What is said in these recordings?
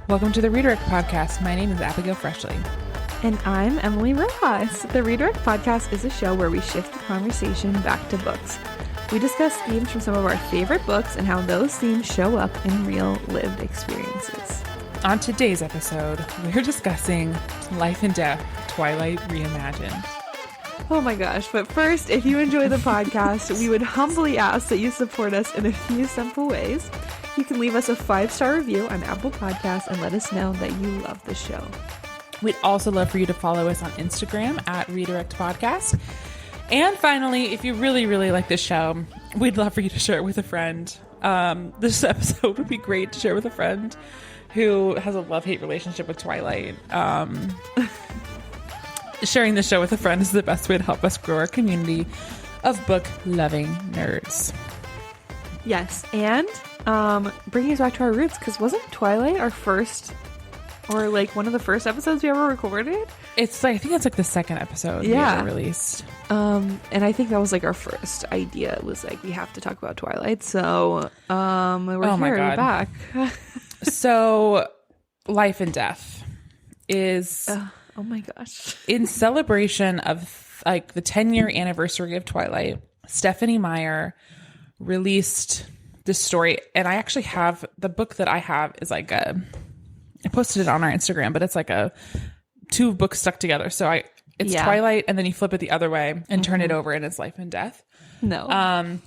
Welcome to the Redirect Podcast. My name is Abigail Freshley. And I'm Emily Rojas. The Redirect Podcast is a show where we shift the conversation back to books. We discuss themes from some of our favorite books and how those themes show up in real lived experiences. On today's episode, we're discussing Life and Death, Twilight Reimagined. Oh my gosh, but first, if you enjoy the podcast, we would humbly ask that you support us in a few simple ways. You can leave us a 5-star review on Apple Podcasts and let us know that you love the show. We'd also love for you to follow us on Instagram at Redirect Podcast. And finally, if you really, really like this show, we'd love for you to share it with a friend. This episode would be great to share with a friend who has a love-hate relationship with Twilight. Sharing the show with a friend is the best way to help us grow our community of book-loving nerds. Yes, and bringing us back to our roots, because wasn't Twilight our first, or like one of the first episodes we ever recorded? It's like, I think it's like the second episode we ever released. And I think that was like our first idea. It was like, we have to talk about Twilight. So we're back. So Life and Death is oh my gosh, in celebration of like the 10-year anniversary of Twilight. Stephanie Meyer released this story, and I actually have the book that I have is like I posted it on our Instagram, but it's like two books stuck together. So it's Twilight, and then you flip it the other way and turn it over, and it's Life and Death. No.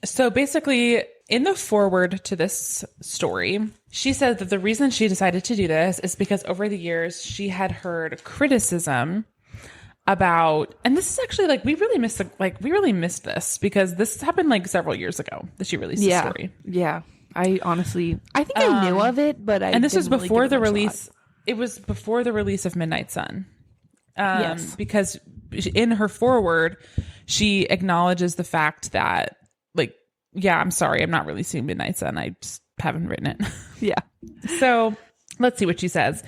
So basically, in the foreword to this story, she said that the reason she decided to do this is because over the years she had heard criticism about, and this is actually like we really missed this because this happened like several years ago that she released the story. Yeah, I think I knew of it, but and this was before the release. It was before the release of Midnight Sun. Yes, because in her foreword, she acknowledges the fact that I'm sorry, I'm not releasing Midnight Sun. I just haven't written it. Yeah. So let's see what she says.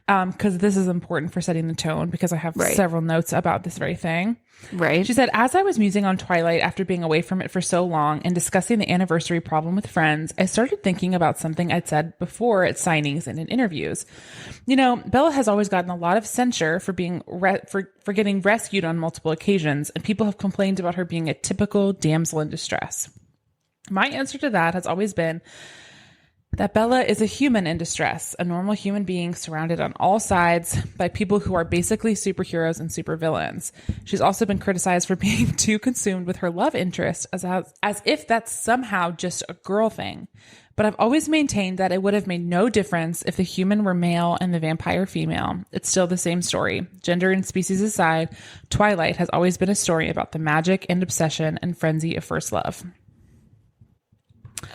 Because this is important for setting the tone, because I have several notes about this very thing. Right. She said, as I was musing on Twilight after being away from it for so long and discussing the anniversary problem with friends, I started thinking about something I'd said before at signings and in interviews. You know, Bella has always gotten a lot of censure for being for getting rescued on multiple occasions, and people have complained about her being a typical damsel in distress. My answer to that has always been that Bella is a human in distress, a normal human being surrounded on all sides by people who are basically superheroes and supervillains. She's also been criticized for being too consumed with her love interest as if that's somehow just a girl thing. But I've always maintained that it would have made no difference if the human were male and the vampire female. It's still the same story. Gender and species aside, Twilight has always been a story about the magic and obsession and frenzy of first love.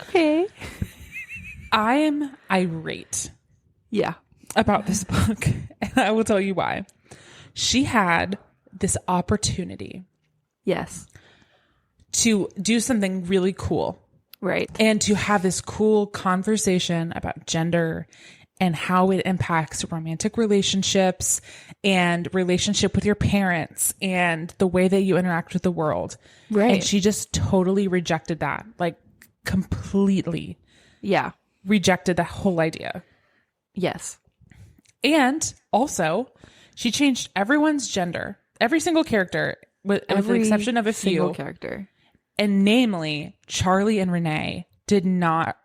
Okay. I'm irate about this book, and I will tell you why. She had this opportunity to do something really cool, right, and to have this cool conversation about gender and how it impacts romantic relationships and relationship with your parents and the way that you interact with the world, right? And she just totally rejected that, like completely rejected that whole idea. Yes. And also, she changed everyone's gender, every single character, with the exception of a few character. And namely, Charlie and Renee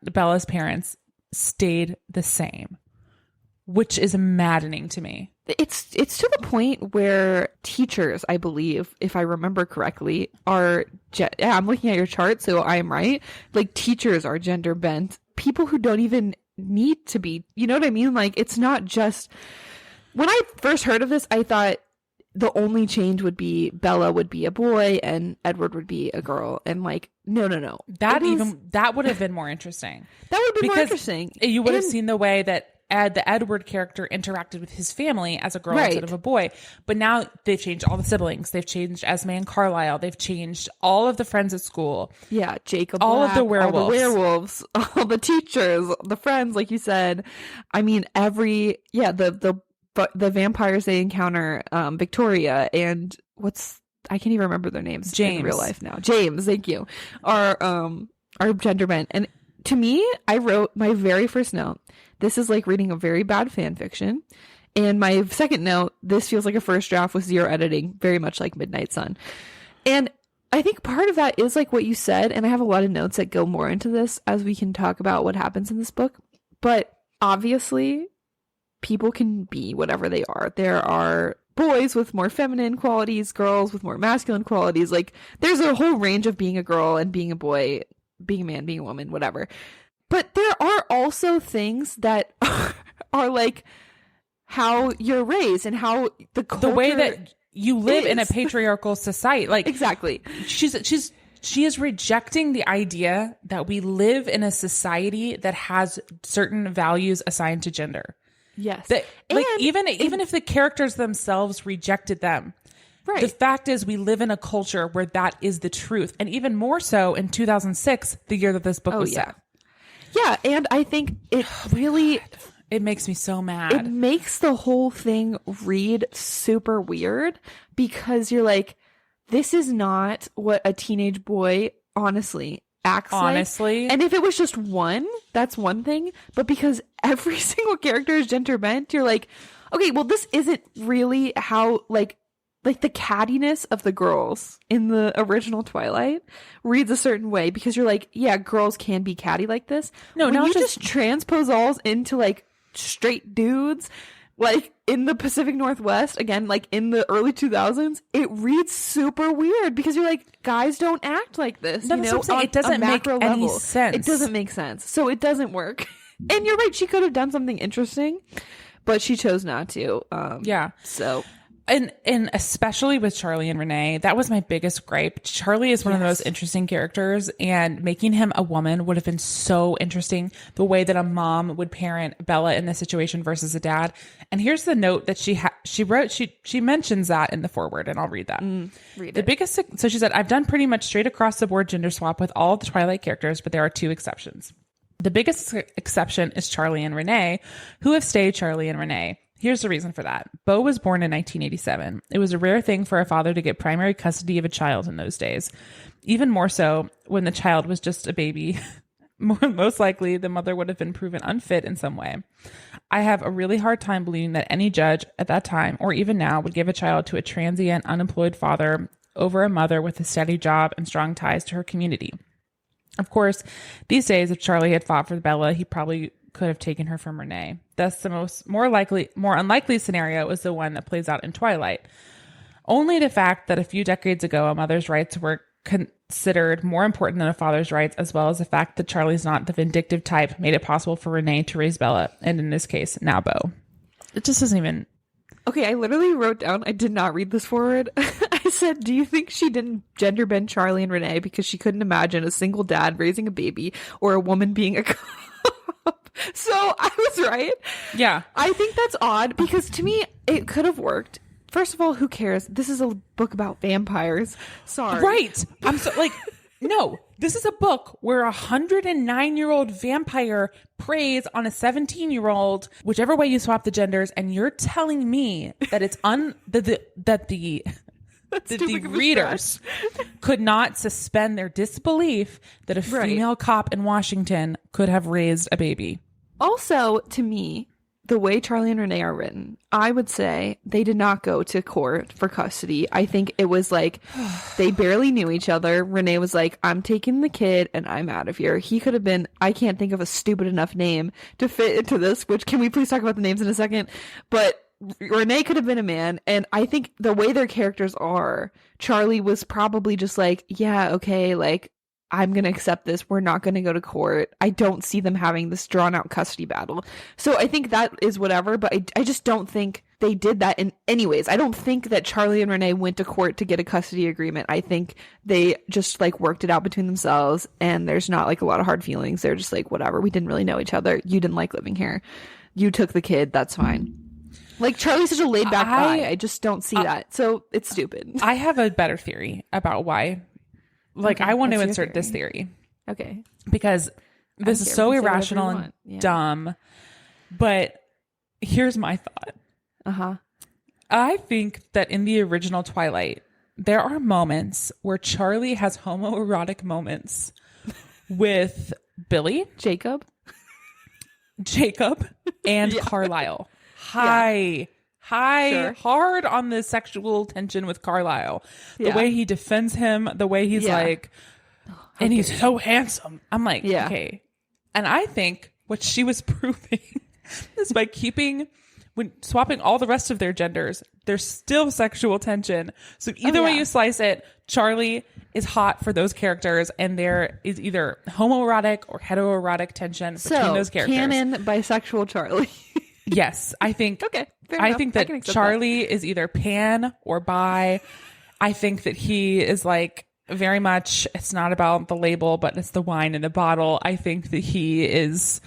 Bella's parents stayed the same, which is maddening to me. It's to the point where teachers, I believe, if I remember correctly, are I'm looking at your chart, so I am right. Like, teachers are gender bent. People who don't even need to be, you know what I mean? Like, it's not just, when I first heard of this, I thought the only change would be Bella would be a boy and Edward would be a girl. And like, no. That would have been more interesting. That would have been more interesting. You would have seen the way that the Edward character interacted with his family as a girl instead of a boy. But now they've changed all the siblings. They've changed Esme and Carlisle. They've changed all of the friends at school. Yeah, Jacob all Black, of the werewolves. All the teachers, the friends, like you said. I mean, the vampires they encounter, Victoria and I can't even remember their names James. In real life now. James, thank you. Are gender bent. And to me, I wrote my very first note. This is like reading a very bad fan fiction. And my second note, this feels like a first draft with zero editing, very much like Midnight Sun. And I think part of that is like what you said, and I have a lot of notes that go more into this as we can talk about what happens in this book. But obviously, people can be whatever they are. There are boys with more feminine qualities, girls with more masculine qualities. Like, there's a whole range of being a girl and being a boy, being a man, being a woman, whatever. But there are also things that are like how you're raised and how the culture, the way that you live in a patriarchal society. Like, exactly. She is rejecting the idea that we live in a society that has certain values assigned to gender. Yes. That, like, even if the characters themselves rejected them, right. The fact is we live in a culture where that is the truth. And even more so in 2006, the year that this book was set. Yeah. And I think it really... It makes me so mad. It makes the whole thing read super weird because you're like, this is not what a teenage boy honestly acts like. And if it was just one, that's one thing. But because every single character is gender bent, you're like, okay, well, this isn't really how like the cattiness of the girls in the original Twilight reads a certain way because you're like, yeah, girls can be catty like this. No, when you just transpose all into like straight dudes, like in the Pacific Northwest, again, like in the early 2000s, it reads super weird because you're like, guys don't act like this. No, you know, it doesn't make any sense. It doesn't make sense. So it doesn't work. And you're right. She could have done something interesting, but she chose not to. Yeah. So. And especially with Charlie and Renee, that was my biggest gripe. Charlie is one of the most interesting characters, and making him a woman would have been so interesting. The way that a mom would parent Bella in this situation versus a dad. And here's the note that she wrote. She mentions that in the foreword, and I'll read that. Read the it. biggest. So she said, "I've done pretty much straight across the board gender swap with all the Twilight characters, but there are two exceptions. The biggest exception is Charlie and Renee, who have stayed Charlie and Renee." Here's the reason for that. Bo was born in 1987. It was a rare thing for a father to get primary custody of a child in those days. Even more so when the child was just a baby. Most likely, the mother would have been proven unfit in some way. I have a really hard time believing that any judge at that time, or even now, would give a child to a transient, unemployed father over a mother with a steady job and strong ties to her community. Of course, these days, if Charlie had fought for Bella, he probably could have taken her from Renee. Thus, the more unlikely scenario is the one that plays out in Twilight. Only the fact that a few decades ago, a mother's rights were considered more important than a father's rights, as well as the fact that Charlie's not the vindictive type, made it possible for Renee to raise Bella, and in this case, now Bo. It just doesn't even... Okay, I literally wrote down, I did not read this forward. I said, do you think she didn't gender bend Charlie and Renee because she couldn't imagine a single dad raising a baby or a woman being a cop? So I was right. Yeah. I think that's odd because to me, it could have worked. First of all, who cares? This is a book about vampires. Sorry. Right. I'm so like, no, this is a book where a 109-year-old vampire preys on a 17-year-old, whichever way you swap the genders. And you're telling me that it's that the readers could not suspend their disbelief that a female cop in Washington could have raised a baby. Also, to me, the way Charlie and Renee are written, I would say they did not go to court for custody. I think it was like they barely knew each other. Renee was like, I'm taking the kid and I'm out of here. He could have been, I can't think of a stupid enough name to fit into this, which can we please talk about the names in a second? But Renee could have been a man, and I think the way their characters are, Charlie was probably just like, yeah, okay, like, I'm going to accept this. We're not going to go to court. I don't see them having this drawn out custody battle. So I think that is whatever, but I just don't think they did that in any ways. I don't think that Charlie and Renee went to court to get a custody agreement. I think they just like worked it out between themselves, and there's not like a lot of hard feelings. They're just like, whatever. We didn't really know each other. You didn't like living here. You took the kid. That's fine. Like, Charlie's such a laid-back guy. I just don't see that. So, it's stupid. I have a better theory about why. Like, okay, I want to insert this theory. Okay. Because this is so irrational and dumb. But here's my thought. Uh-huh. I think that in the original Twilight, there are moments where Charlie has homoerotic moments with Billy, Jacob, and Carlisle. High, Sure. hard on the sexual tension with Carlisle. The way he defends him, the way he's like, and he's so handsome. I'm like, okay. And I think what she was proving is by swapping all the rest of their genders, there's still sexual tension. So either way you slice it, Charlie is hot for those characters, and there is either homoerotic or heteroerotic tension between those characters. Canon bisexual Charlie. Yes, I think. Okay, fair I enough. think I that can accept Charlie is either pan or bi. I think that he is like very much. It's not about the label, but it's the wine in the bottle. I think that he is.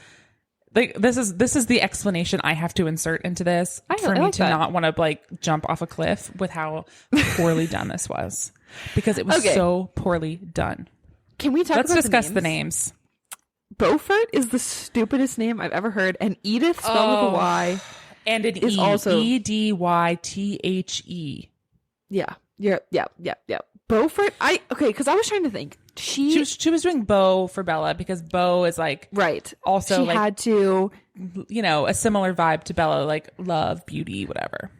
Like this is the explanation I have to insert into this for me to not want to like jump off a cliff with how poorly done this was, because it was so poorly done. Can we talk? Let's about discuss the names. Beaufort is the stupidest name I've ever heard, and Edith spelled with a Y, and it is also Edythe. Yeah. Beaufort. Because I was trying to think. She was doing Beau for Bella because Beau is like Also, she had to, a similar vibe to Bella, like love, beauty, whatever.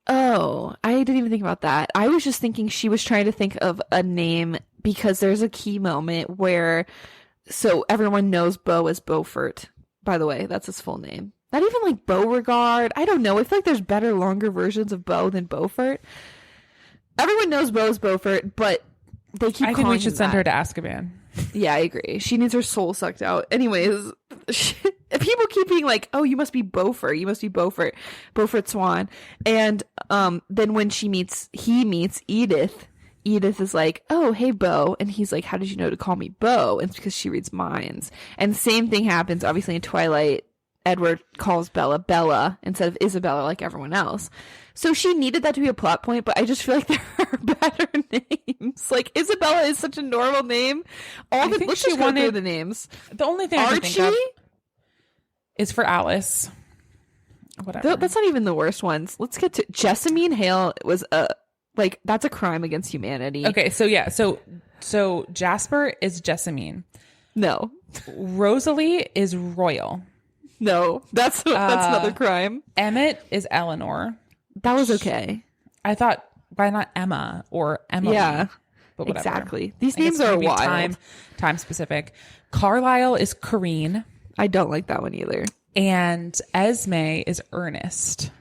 Oh, I didn't even think about that. I was just thinking she was trying to think of a name because there's a key moment where, so everyone knows Beau as Beaufort. By the way, that's his full name. Not even like Beauregard. I don't know. I feel like there's better, longer versions of Beau than Beaufort. Everyone knows Beau as Beaufort, but they keep. I think we should send her to Azkaban. Yeah, I agree. She needs her soul sucked out. Anyways, people keep being like, "Oh, you must be Beaufort. You must be Beaufort, Beaufort Swan." And then when he meets Edith. Edith is like, "Oh, hey, Beau," and he's like, "How did you know to call me Beau?" And it's because she reads minds. And the same thing happens, obviously, in Twilight. Edward calls Bella Bella instead of Isabella like everyone else. So she needed that to be a plot point, but I just feel like there are better names. Like Isabella is such a normal name. Let's just go through the names. The only thing I can think of is for Alice. Whatever. That's not even the worst ones. Let's get to Jessamine Hale. Was that's a crime against humanity. Okay, so Jasper is Jessamine. No. Rosalie is Royal. No, that's another crime. Emmett is Eleanor. That was okay. I thought, why not Emma or Emily? Yeah, but whatever. Exactly. These names are wild. Time specific. Carlisle is Corrine. I don't like that one either. And Esme is Ernest.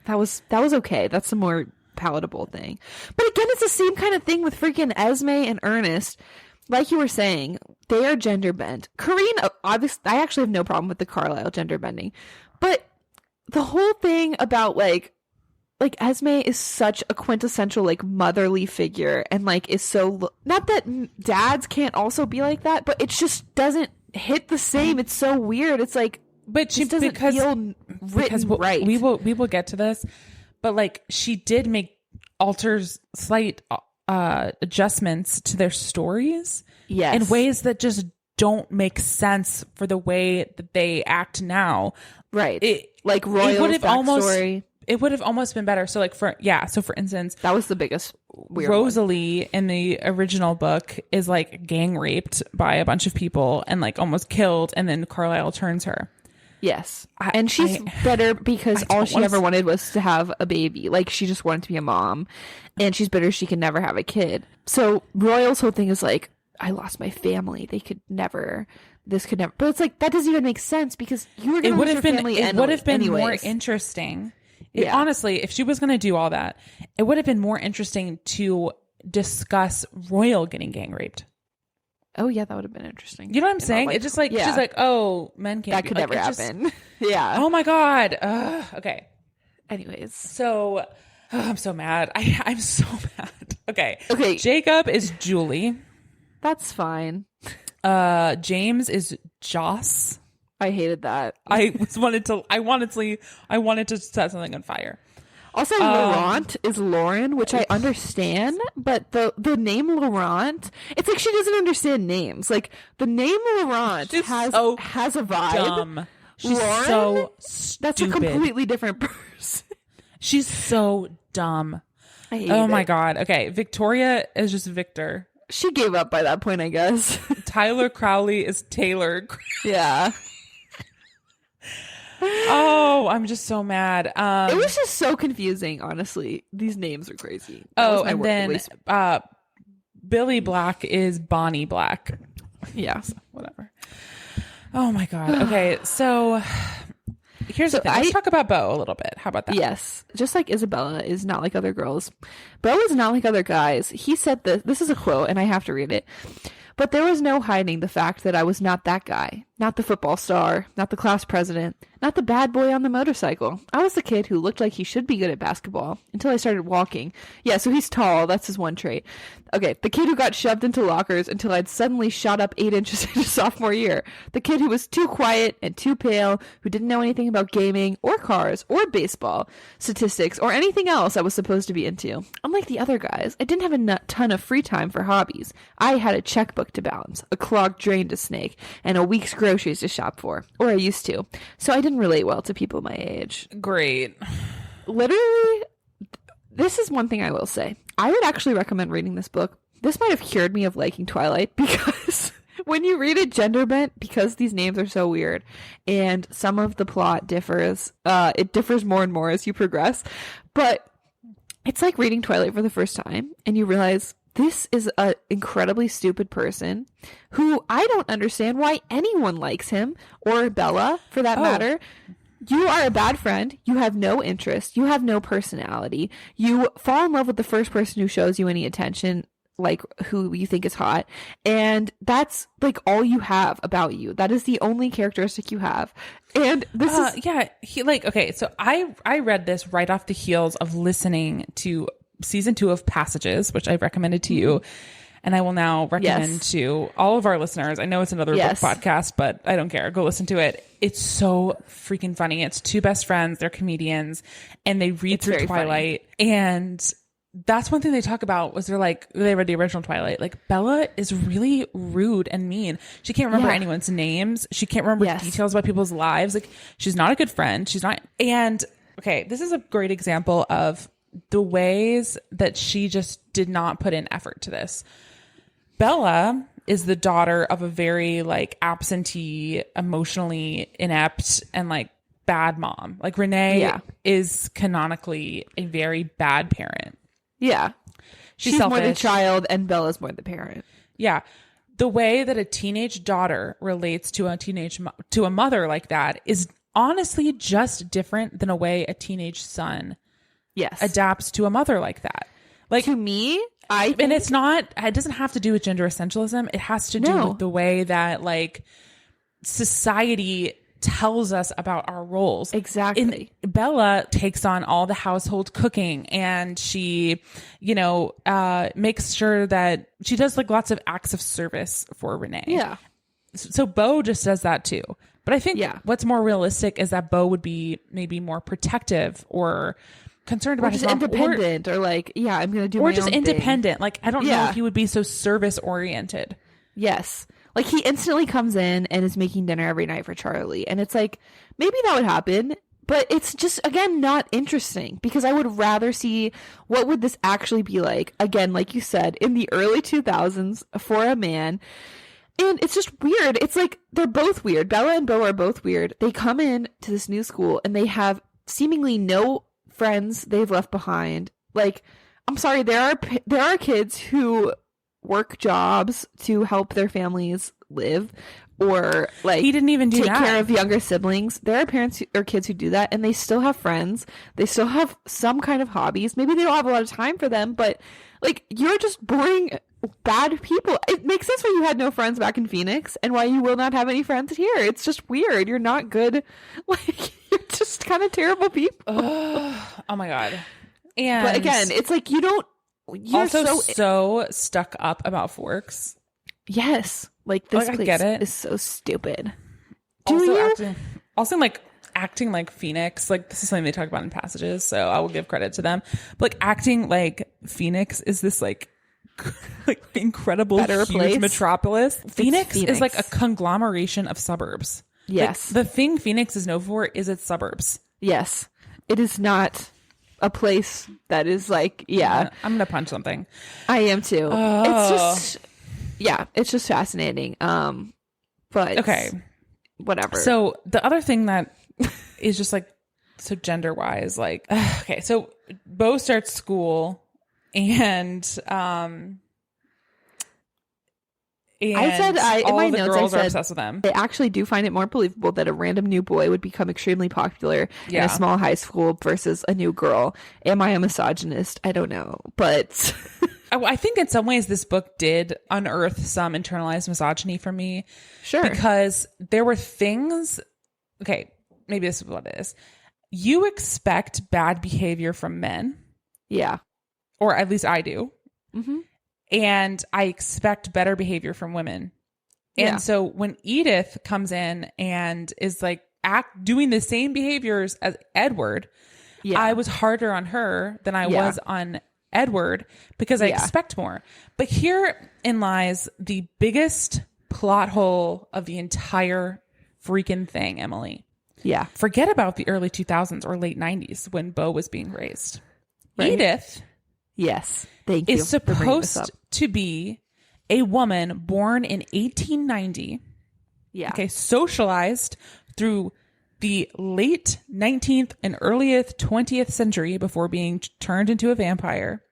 That was okay. That's a more palatable thing. But again, it's the same kind of thing with freaking Esme and Ernest. Like you were saying, they are gender bent. Corrine, obviously, I actually have no problem with the Carlisle gender bending. But the whole thing about like Esme is such a quintessential like motherly figure, and like is so not that dads can't also be like that, but it just doesn't hit the same. It's so weird. It's like, but she doesn't feel written right. We will get to this, but like she did make slight adjustments to their stories, yes, in ways that just don't make sense for the way that they act now. Right, like Royal's backstory. It would have almost been better. So like for instance, that was the biggest weird Rosalie in the original book is like gang raped by a bunch of people and like almost killed, and then Carlisle turns her. Yes. And she's bitter because all she ever wanted was to have a baby. Like she just wanted to be a mom, and she's bitter she can never have a kid. So Royal's whole thing is like, I lost my family. This could never. But it's like, that doesn't even make sense because you were going to lose your family anyway. It would have been more interesting. Honestly, if she was going to do all that, it would have been more interesting to discuss Royal getting gang raped. Oh yeah, that would have been interesting. You know what I'm saying? It's just like, she's like, oh, men can't. That could never happen. Yeah. Oh my God. Okay. Anyways, so I'm so mad. I'm so mad. Okay. Jacob is Julie. That's fine. James is Joss. I hated that. I wanted to set something on fire. Also, Laurent is Lauren, which I understand, but the name Laurent, it's like she doesn't understand names. Like the name Laurent has a vibe. Dumb. She's Lauren, so stupid. That's a completely different person. She's so dumb. I hate oh it. my God. Okay, Victoria is just Victor. She gave up by that point, I guess. Tyler Crowley is Taylor. Yeah. Oh, I'm just so mad. It was just so confusing, honestly. These names are crazy. And then Billy Black is Bonnie Black. Yeah. So, whatever. Oh my God. Okay, so here's the thing. Let's talk about Beau a little bit. How about that? Yes. Just like Isabella is not like other girls, Beau is not like other guys. He said this is a quote, and I have to read it. But there was no hiding the fact that I was not that guy, not the football star, not the class president, not the bad boy on the motorcycle. I was the kid who looked like he should be good at basketball until I started walking. Yeah, so he's tall. That's his one trait. Okay, the kid who got shoved into lockers until I'd suddenly shot up 8 inches in his sophomore year. The kid who was too quiet and too pale, who didn't know anything about gaming or cars or baseball, statistics, or anything else I was supposed to be into. Unlike the other guys, I didn't have a ton of free time for hobbies. I had a checkbook to balance, a clogged drain to snake, and a week's groceries to shop for. Or I used to. So I didn't relate well to people my age. Great. Literally, this is one thing I will say. I would actually recommend reading this book. This might have cured me of liking Twilight, because when you read it gender bent, because these names are so weird and some of the plot differs, it differs more and more as you progress. But it's like reading Twilight for the first time and you realize this is an incredibly stupid person who I don't understand why anyone likes him, or Bella for that matter. You are a bad friend. You have no interest. You have no personality. You fall in love with the first person who shows you any attention, like who you think is hot. And that's like all you have about you. That is the only characteristic you have. And this is... Yeah. Okay. So I read this right off the heels of listening to season 2 of Passages, which I've recommended to you. And I will now recommend to all of our listeners. I know it's another book podcast, but I don't care. Go listen to it. It's so freaking funny. It's 2 best friends. They're comedians and they read through Twilight. Funny. And that's one thing they talk about was they read the original Twilight. Like, Bella is really rude and mean. She can't remember anyone's names. She can't remember details about people's lives. Like, she's not a good friend. She's not. And okay, this is a great example of the ways that she just did not put in effort to this. Bella is the daughter of a very like absentee, emotionally inept, and like bad mom. Like, Renee is canonically a very bad parent. Yeah. She's more the child and Bella's more the parent. Yeah. The way that a teenage daughter relates to a mother like that is honestly just different than a way a teenage son adapts to a mother like that. Like, to me, and it doesn't have to do with gender essentialism. It has to do with the way that like society tells us about our roles. Exactly. Bella takes on all the household cooking, and she, makes sure that she does like lots of acts of service for Renee. Yeah. So Beau just does that too. But I think what's more realistic is that Beau would be maybe more protective or concerned about his mom, independent, or like, I'm gonna do my own just independent thing. Like, I don't know if he would be so service oriented. Yes, like he instantly comes in and is making dinner every night for Charlie, and it's like, maybe that would happen, but it's just, again, not interesting, because I would rather see what would this actually be like, again, like you said, in the early 2000s for a man. And it's just weird. It's like, they're both weird. Bella and Beau are both weird. They come in to this new school and they have seemingly no friends they've left behind. Like, I'm sorry, there are kids who work jobs to help their families live, or like he didn't even take care of younger siblings. There are parents or kids who do that, and they still have friends. They still have some kind of hobbies. Maybe they don't have a lot of time for them, but like, you're just boring bad people. It makes sense why you had no friends back in Phoenix and why you will not have any friends here. It's just weird. You're not good. Like, you're just kind of terrible people. Oh my God. But again, it's like, you're also so stuck up about forks. Yes. Like, this place is so stupid. Acting like Phoenix, like, this is something they talk about in Passages, so I will give credit to them. But like, acting like Phoenix is this like incredible huge place. Metropolis. Phoenix is like a conglomeration of suburbs. Yes. Like, the thing Phoenix is known for is its suburbs. Yes. It is not a place that is like, I'm gonna punch something. I am too. It's just, Yeah, it's just fascinating. But Okay. whatever. So the other thing that is just like, so gender wise, like, okay, so Bo starts school and I said in all my the notes, girls I are said obsessed with them. I actually do find it more believable that a random new boy would become extremely popular in Yeah. a small high school versus a new girl. Am I a misogynist? I don't know, but I think in some ways this book did unearth some internalized misogyny for me. sure. Because there were things, okay, maybe this is what it is. You expect bad behavior from men, Yeah. or at least I do. Mm-hmm. And I expect better behavior from women. And Yeah. so when Edith comes in and is like doing the same behaviors as Edward, Yeah. I was harder on her than I was on Edward because I expect more. But herein lies the biggest plot hole of the entire freaking thing, Emily. Yeah. Forget about the early 2000s or late 90s when Bo was being raised. Right. Edith Yes. Thank you. is supposed to be a woman born in 1890. Yeah. Okay, socialized through the late 19th and earliest 20th century before being turned into a vampire.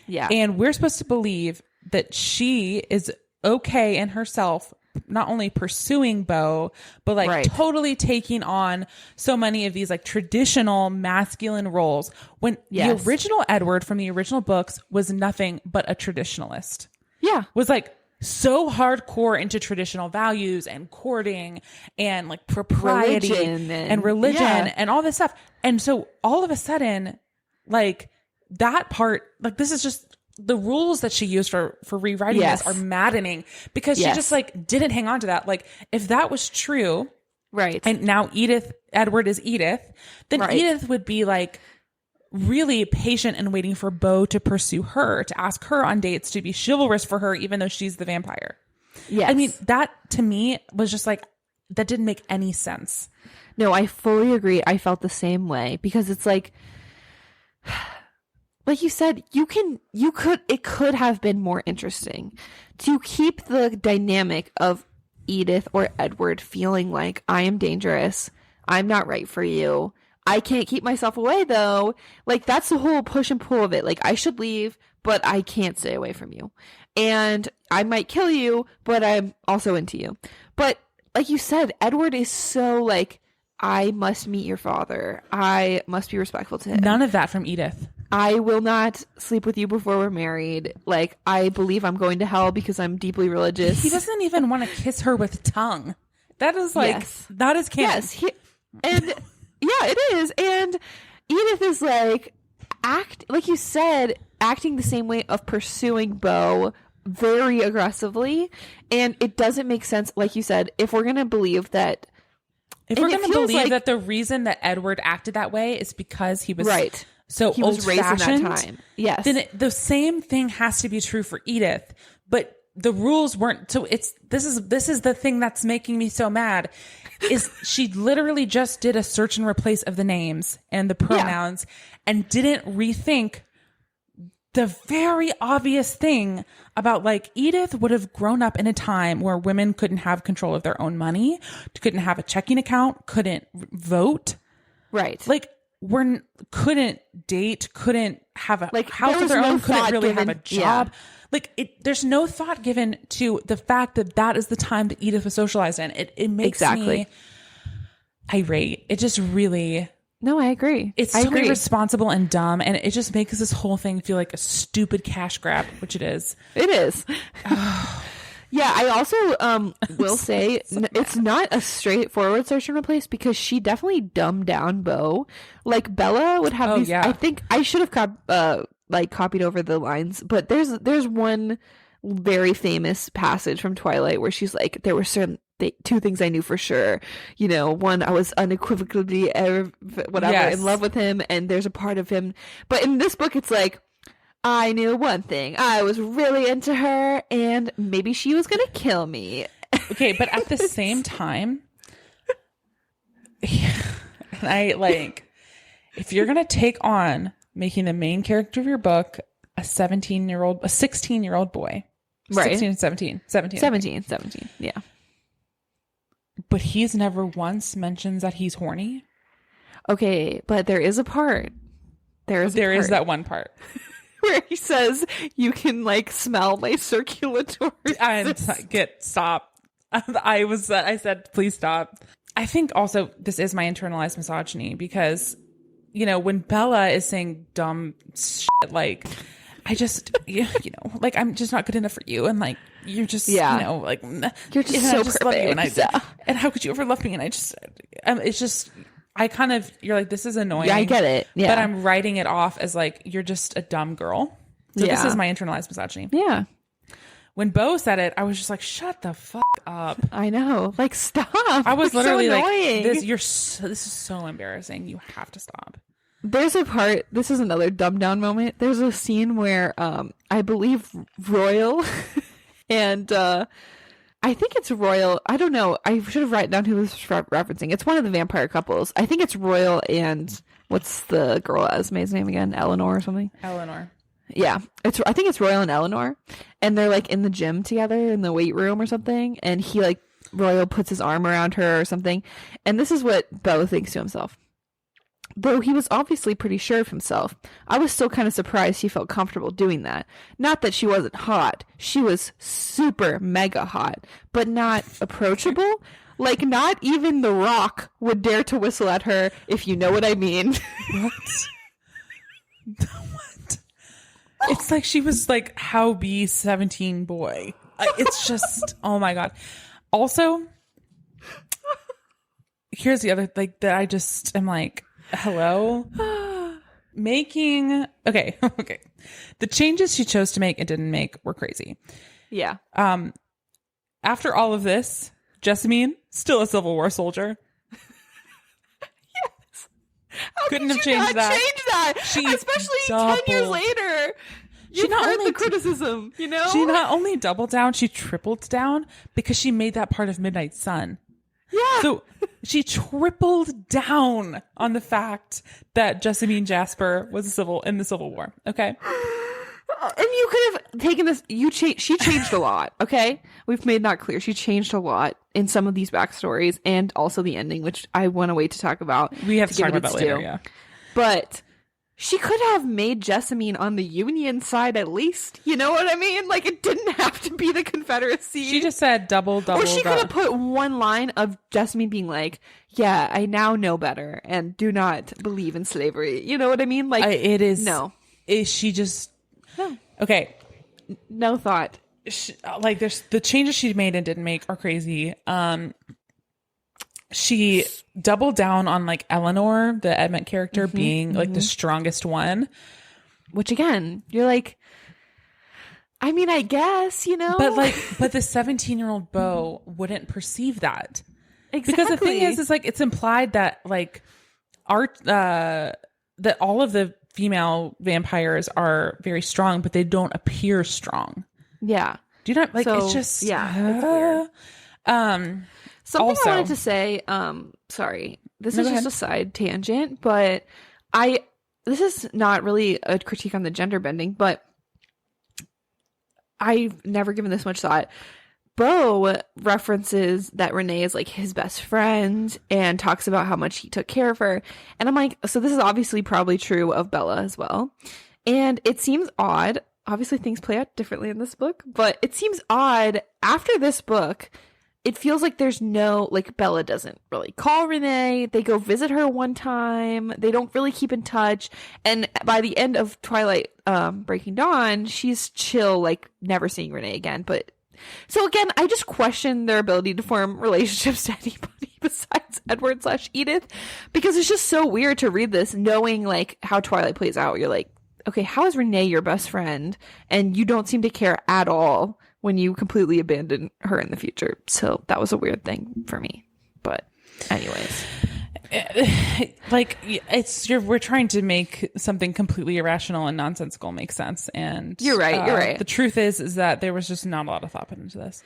Yeah. And we're supposed to believe that she is okay in herself, not only pursuing Bo, but like totally taking on so many of these like traditional masculine roles when the original Edward from the original books was nothing but a traditionalist. Yeah. Was like so hardcore into traditional values and courting and like propriety and religion and all this stuff. And so all of a sudden, like that part, like this is just the rules that she used for rewriting this are maddening because she just like didn't hang on to that. Like if that was true, right. And now Edward is Edith, then Edith would be like really patient and waiting for Bo to pursue her, to ask her on dates, to be chivalrous for her, even though she's the vampire. Yes. I mean, that to me was just like, that didn't make any sense. No, I fully agree. I felt the same way because it's like you said, it could have been more interesting to keep the dynamic of Edith or Edward feeling like I am dangerous. I'm not right for you. I can't keep myself away though. Like that's the whole push and pull of it. Like I should leave, but I can't stay away from you. And I might kill you, but I'm also into you. But like you said, Edward is so like, I must meet your father. I must be respectful to him. None of that from Edith. I will not sleep with you before we're married. Like, I believe I'm going to hell because I'm deeply religious. He doesn't even want to kiss her with tongue. That is like, that is canon. Yes. And yeah, it is. And Edith is like, like you said, acting the same way of pursuing Bo very aggressively. And it doesn't make sense, like you said, if we're going to believe that. If we're going to believe that the reason that Edward acted that way is because he was so he was raised in that time. Yes. Then the same thing has to be true for Edith, but the rules weren't. So this is the thing that's making me so mad is she literally just did a search and replace of the names and the pronouns and didn't rethink the very obvious thing about like Edith would have grown up in a time where women couldn't have control of their own money, couldn't have a checking account, couldn't vote. Right. Like couldn't date, couldn't have a like, house of their own, couldn't really have a job. Like there's no thought given to the fact that that is the time that Edith was socialized in. It makes me irate. It just really... No, I agree. It's so irresponsible and dumb, and it just makes this whole thing feel like a stupid cash grab, which it is. It is. Yeah, I also will say it's not a straightforward search and replace because she definitely dumbed down Bo. Like Bella would have these. I think I should have copied over the lines, but there's one very famous passage from Twilight where she's like, there were certain two things I knew for sure. You know, one, I was unequivocally in love with him, and there's a part of him. But in this book, it's like, I knew one thing. I was really into her, and maybe she was going to kill me. Okay, but at the same time, I like, if you're going to take on making the main character of your book a 16-year-old boy, Right. 16 and 17. 17. Yeah. But he's never once mentions that he's horny. Okay, but there is a part. There is that one part where he says, "You can like smell my circulatory." Stop. I said, please stop. I think also this is my internalized misogyny because, when Bella is saying dumb shit, like, I just, like, I'm just not good enough for you. And like, you're just, like, you're just so perfect. Love you and how could you ever love me? And I just, it's just, you're like, this is annoying. Yeah, I get it. Yeah. But I'm writing it off as like, you're just a dumb girl. So this is my internalized misogyny. Yeah. When Bo said it, I was just like, shut the fuck up. I know. Like, stop. I was literally so like, this is so embarrassing. You have to stop. There's a part, this is another dumb down moment. There's a scene where I believe Royal and I think it's Royal. I don't know. I should have written down who this was referencing. It's one of the vampire couples. I think it's Royal and what's the girl Esme's name again? Eleanor or something? Eleanor. Yeah. I think it's Royal and Eleanor. And they're like in the gym together in the weight room or something. And he like, Royal puts his arm around her or something. And this is what Bo thinks to himself. Though he was obviously pretty sure of himself, I was still kind of surprised he felt comfortable doing that. Not that she wasn't hot. She was super mega hot, but not approachable. Like, not even The Rock would dare to whistle at her, if you know what I mean. What? What? It's like she was like, how be 17 boy. It's just, oh my God. Also, here's the other, like, that I just am like, hello? Okay. The changes she chose to make and didn't make were crazy. Yeah. After all of this, Jessamine, still a Civil War soldier. Yes. How Couldn't could have you changed not that. change that? She Especially 10 years later. You've heard the criticism, you know? She not only doubled down, she tripled down because she made that part of Midnight Sun. Yeah. So she tripled down on the fact that Jessamine Jasper was in the Civil War. Okay. And you could have taken this. She changed a lot. Okay. We've made that clear. She changed a lot in some of these backstories and also the ending, which I want to wait to talk about. We have to talk about that later. Yeah. But she could have made Jessamine on the Union side at least. You know what I mean? Like, it didn't have to be the Confederacy. She just said double. Or she could have put one line of Jessamine being like, yeah, I now know better and do not believe in slavery. You know what I mean? Like, it is. No. Is she just. No. Okay. No thought. Like, there's the changes she made and didn't make are crazy. She doubled down on like Eleanor, the Edmund character, being like the strongest one. Which again, you're like, I mean, I guess, you know. But the 17-year-old Bo wouldn't perceive that. Exactly. Because the thing is like, it's implied that like that all of the female vampires are very strong, but they don't appear strong. Yeah. Do you not like, so, it's just, yeah, it's weird. Something also, I wanted to say, sorry, this is just a side tangent, but this is not really a critique on the gender bending, but I've never given this much thought. Bo references that Renee is like his best friend and talks about how much he took care of her. And I'm like, so this is obviously probably true of Bella as well. And it seems odd. Obviously things play out differently in this book, but it seems odd after this book. It feels like there's no, like, Bella doesn't really call Renee. They go visit her one time. They don't really keep in touch. And by the end of Twilight Breaking Dawn, she's chill, like, never seeing Renee again. But so again, I just question their ability to form relationships to anybody besides Edward/Edith, because it's just so weird to read this knowing, like, how Twilight plays out. You're like, okay, how is Renee your best friend? And you don't seem to care at all when you completely abandon her in the future. So that was a weird thing for me. But anyways. Like, we're trying to make something completely irrational and nonsensical make sense. And you're right. The truth is that there was just not a lot of thought put into this.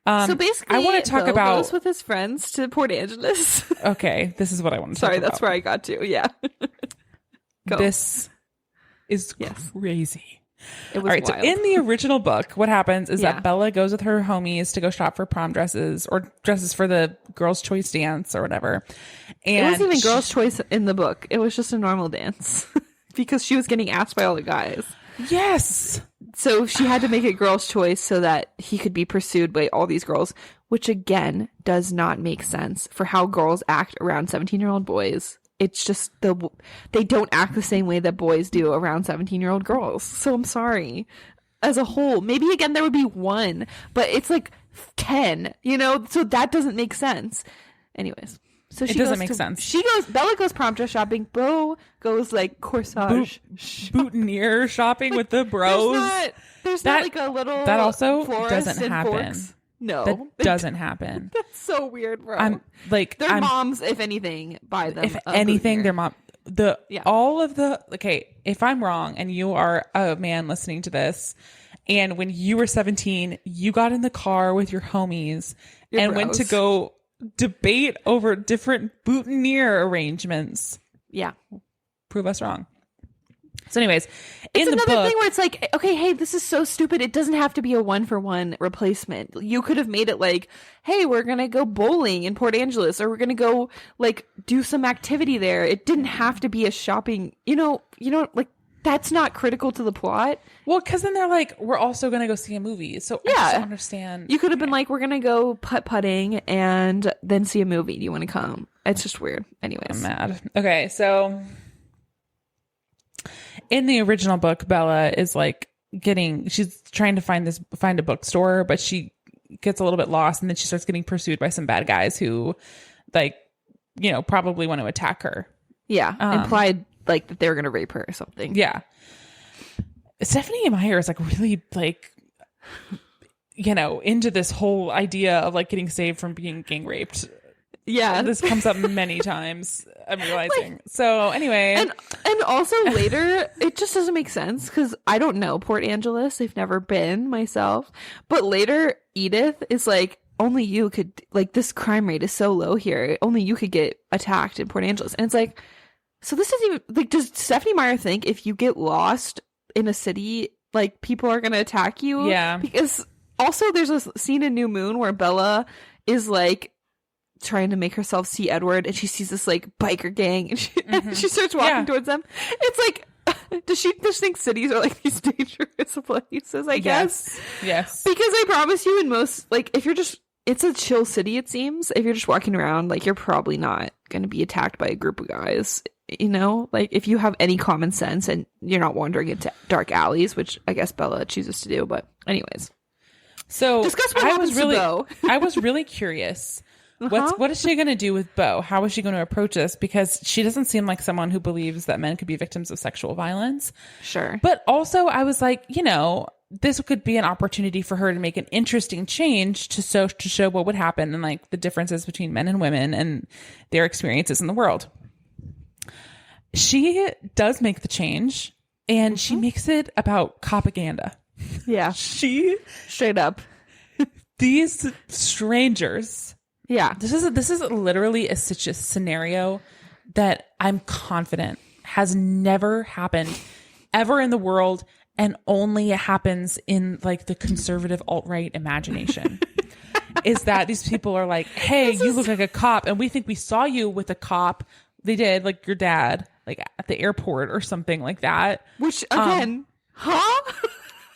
So basically, I want to talk about goes with his friends to Port Angeles. Okay, this is what I want to talk about. Sorry, that's where I got to. Yeah. This is crazy. It was All right, wild. so in the original book, what happens is Yeah. that Bella goes with her homies to go shop for prom dresses or dresses for the girls' choice dance or whatever. And It wasn't even girls' choice in the book. It was just a normal dance because she was getting asked by all the guys. Yes. So she had to make it girls' choice so that he could be pursued by all these girls, which again does not make sense for how girls act around 17-year-old boys. It's just they don't act the same way that boys do around 17-year-old girls. So I'm sorry. As a whole, maybe again there would be one, but it's like 10, so that doesn't make sense. Anyways. So it doesn't make sense. Bella goes prom dress shopping. Bo goes like corsage. Boutonniere shopping with the bros. There's not like a little that also florist doesn't and happen. forks. No. That doesn't happen. That's so weird, bro. Their moms, if anything, buy them. If anything, their mom okay, if I'm wrong and you are a man listening to this, and when you were 17, you got in the car with your homies and went to go debate over different boutonniere arrangements. Yeah. Prove us wrong. So anyways, it's in the another book, thing where it's like, okay, hey, this is so stupid. It doesn't have to be a 1-for-1 replacement. You could have made it like, hey, we're going to go bowling in Port Angeles, or we're going to go like do some activity there. It didn't have to be a shopping, like that's not critical to the plot. Well, because then they're like, we're also going to go see a movie. So I just don't understand. You could have been like, we're going to go putt-putting and then see a movie. Do you want to come? It's just weird. Anyways. I'm mad. Okay, so in the original book, Bella is like she's trying to find a bookstore, but she gets a little bit lost, and then she starts getting pursued by some bad guys who probably want to attack her. Yeah. Implied like that they were going to rape her or something. Yeah. Stephanie Meyer is like really like, into this whole idea of like getting saved from being gang raped. Yeah. This comes up many times, I'm realizing. So anyway. And also later, it just doesn't make sense because I don't know Port Angeles. I've never been myself. But later, Edith is like, only you could, like, this crime rate is so low here. Only you could get attacked in Port Angeles. And it's like, so this isn't even, like, does Stephanie Meyer think if you get lost in a city, like, people are going to attack you? Yeah. Because also there's a scene in New Moon where Bella is like, trying to make herself see Edward, and she sees this like biker gang, and she starts walking towards them. It's like, does she just think cities are like these dangerous places? I guess. Yes. Because I promise you, in most, like, if you're just, it's a chill city. It seems if you're just walking around, like, you're probably not going to be attacked by a group of guys. Like if you have any common sense and you're not wandering into dark alleys, which I guess Bella chooses to do. But anyways, so discuss what happens to Bo. I was really curious. What is she going to do with Bo? How is she going to approach this? Because she doesn't seem like someone who believes that men could be victims of sexual violence. Sure. But also I was like, this could be an opportunity for her to make an interesting change to show what would happen and like the differences between men and women and their experiences in the world. She does make the change, and she makes it about propaganda. Yeah. She straight up. These strangers. Yeah. This is literally such a scenario that I'm confident has never happened ever in the world, and only happens in like the conservative alt-right imagination. Is that these people are like, hey, you look like a cop, and we think we saw you with a cop. They did, like your dad, like at the airport or something like that. Which again,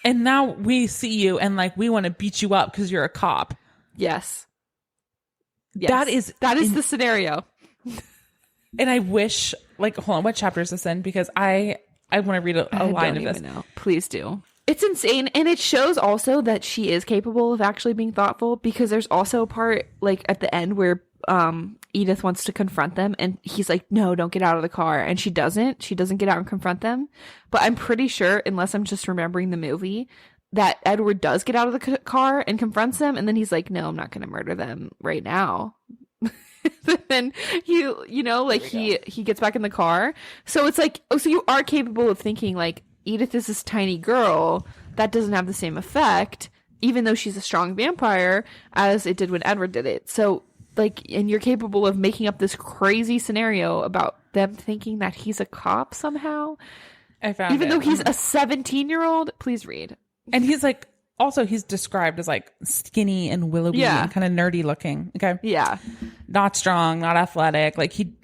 and now we see you and like we want to beat you up because you're a cop. Yes. That is the scenario. And I wish, like, hold on, what chapter is this in? Because I want to read a line of this. Know. Please do. It's insane. And it shows also that she is capable of actually being thoughtful, because there's also a part like at the end where Edith wants to confront them, and he's like, no, don't get out of the car. And she doesn't get out and confront them. But I'm pretty sure, unless I'm just remembering the movie, that Edward does get out of the car and confronts them. And then he's like, no, I'm not going to murder them right now. Then he gets back in the car. So it's like, oh, so you are capable of thinking like Edith is this tiny girl. That doesn't have the same effect, even though she's a strong vampire, as it did when Edward did it. So like, and you're capable of making up this crazy scenario about them thinking that he's a cop somehow. I found Even it. though he's a 17-year-old, please read. And he's like, also he's described as like skinny and willowy and kind of nerdy looking. Okay. Yeah. Not strong, not athletic. Like he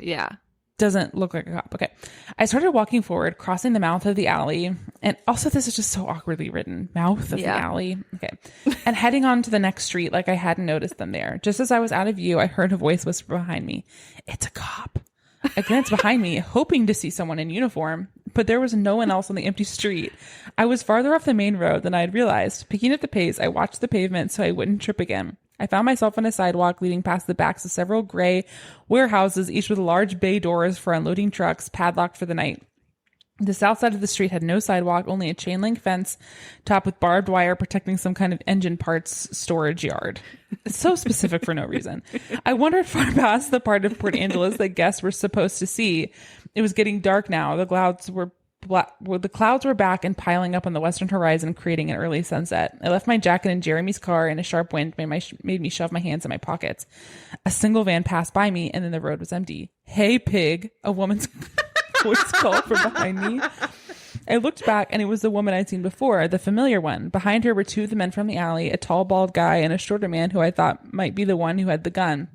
doesn't look like a cop. Okay. I started walking forward, crossing the mouth of the alley. And also this is just so awkwardly written. Mouth of the alley. Okay. And heading on to the next street like I hadn't noticed them there. Just as I was out of view, I heard a voice whisper behind me. It's a cop. I glanced behind me, hoping to see someone in uniform, but there was no one else on the empty street. I was farther off the main road than I had realized. Picking up the pace, I watched the pavement so I wouldn't trip again. I found myself on a sidewalk leading past the backs of several gray warehouses, each with large bay doors for unloading trucks, padlocked for the night. The south side of the street had no sidewalk, only a chain link fence topped with barbed wire protecting some kind of engine parts storage yard. It's so specific for no reason. I wandered far past the part of Port Angeles that guests were supposed to see. It was getting dark now. The clouds were back and piling up on the western horizon, creating an early sunset. I left my jacket in Jeremy's car, and a sharp wind made me shove my hands in my pockets. A single van passed by me, and then the road was empty. "Hey, pig," a woman's voice called from behind me. I looked back, and it was the woman I'd seen before, the familiar one. Behind her were two of the men from the alley, a tall, bald guy and a shorter man who I thought might be the one who had the gun.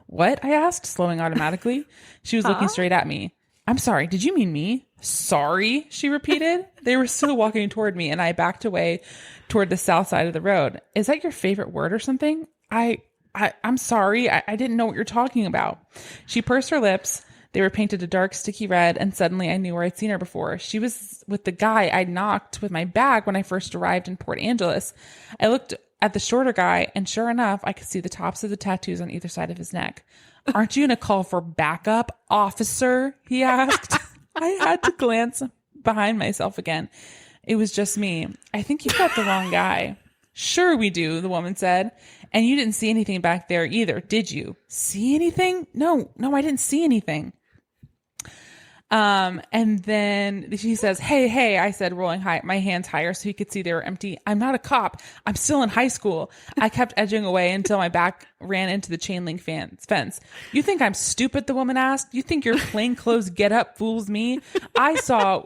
"What?" I asked, slowing automatically. She was looking straight at me. "I'm sorry, did you mean me?" "Sorry," she repeated. They were still walking toward me, and I backed away toward the south side of the road. "Is that your favorite word or something?" I'm sorry. I didn't know what you're talking about." She pursed her lips. They were painted a dark, sticky red, and suddenly I knew where I'd seen her before. She was with the guy I'd knocked with my bag when I first arrived in Port Angeles. I looked at the shorter guy, and sure enough, I could see the tops of the tattoos on either side of his neck. "Aren't you going to call for backup, officer?" he asked. I had to glance behind myself again. It was just me. "I think you got the wrong guy." "Sure we do," the woman said. "And you didn't see anything back there either, did you?" "See anything? No, I didn't see anything." And then she says, hey, I said, rolling my hands higher so he could see they were empty. "I'm not a cop. I'm still in high school." I kept edging away until my back ran into the chain link fence. "You think I'm stupid?" the woman asked. "You think your plainclothes get up fools me? I saw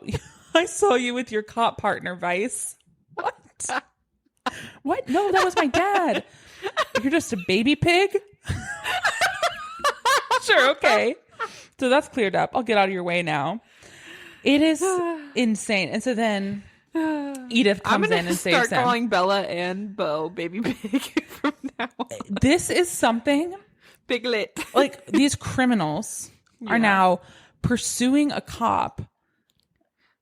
you with your cop partner, Vice." What? No, that was my dad. "You're just a baby pig?" Sure, okay. So that's cleared up. I'll get out of your way now. It is insane. And so then Edith comes in and saves him. I'm going to start calling Bella and Bo baby pig from now on. This is something. Piglet. Like, these criminals are now pursuing a cop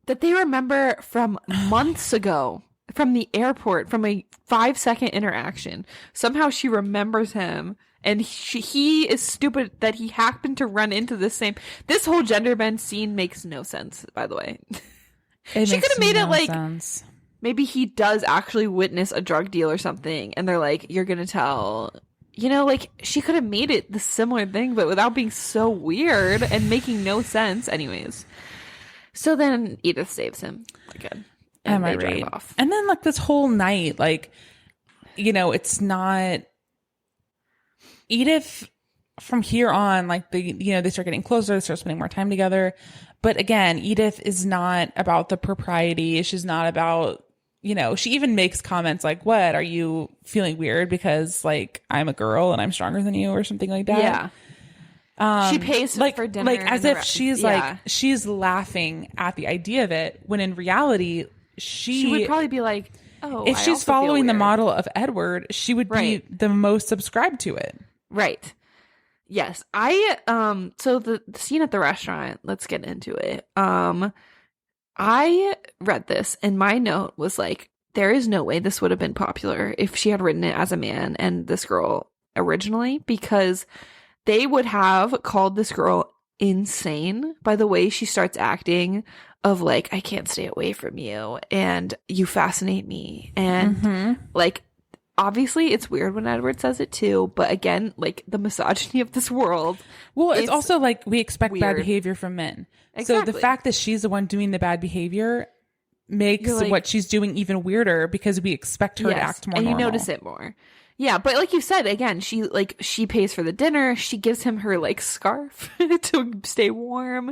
that they remember from months ago, from the airport, from a 5-second interaction. Somehow she remembers him. And he is stupid that he happened to run into the same. This whole gender bend scene makes no sense, by the way. She could have made it like sense. Maybe he does actually witness a drug deal or something, and they're like, "You're gonna tell." You know, like, she could have made it the similar thing, but without being so weird and making no sense. Anyways, so then Edith saves him again, and they drive off. And then like this whole night, like, you know, it's not. Edith, from here on, like, they start getting closer, they start spending more time together. But again, Edith is not about the propriety. She's not about, she even makes comments like, "What, are you feeling weird because, like, I'm a girl and I'm stronger than you," or something like that. Yeah. She pays for dinner. Like, as if she's like, she's laughing at the idea of it, when in reality, she would probably be like, "Oh, if she's following the model of Edward, she would be the most subscribed to it." Right. Yes. So the scene at the restaurant, let's get into it. I read this and my note was like, there is no way this would have been popular if she had written it as a man and this girl originally, because they would have called this girl insane by the way she starts acting, of like, "I can't stay away from you and you fascinate me." And like, obviously, it's weird when Edward says it too, but again, like, the misogyny of this world. Well, it's also like, we expect bad behavior from men. Exactly. So the fact that she's the one doing the bad behavior makes what she's doing even weirder, because we expect her to act more normal. And you notice it more. Yeah, but like you said, again, she pays for the dinner. She gives him her, like, scarf to stay warm.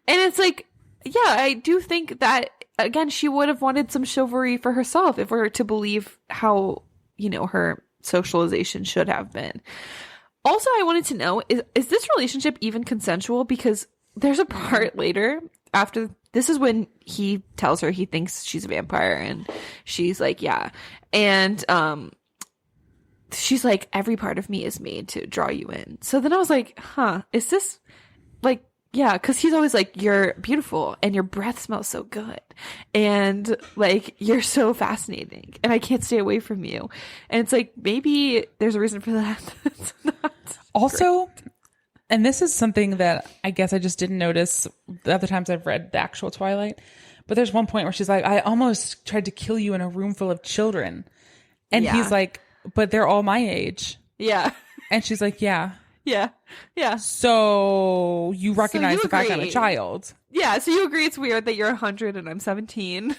And it's like, yeah, I do think that, again, she would have wanted some chivalry for herself if we're to believe how, her socialization should have been. Also, I wanted to know, is this relationship even consensual? Because there's a part later after, this is when he tells her he thinks she's a vampire, and she's like, yeah. And she's like, every part of me is made to draw you in. So then I was like, is this like, yeah, because he's always like, you're beautiful and your breath smells so good. And like, you're so fascinating and I can't stay away from you. And it's like, maybe there's a reason for that. It's not also, great. And this is something that I guess I just didn't notice the other times I've read the actual Twilight. But there's one point where she's like, I almost tried to kill you in a room full of children. And he's like, but they're all my age. Yeah. And she's like, yeah. Yeah. Yeah. So you recognize the fact I'm a child. Yeah. So you agree it's weird that you're 100 and I'm 17.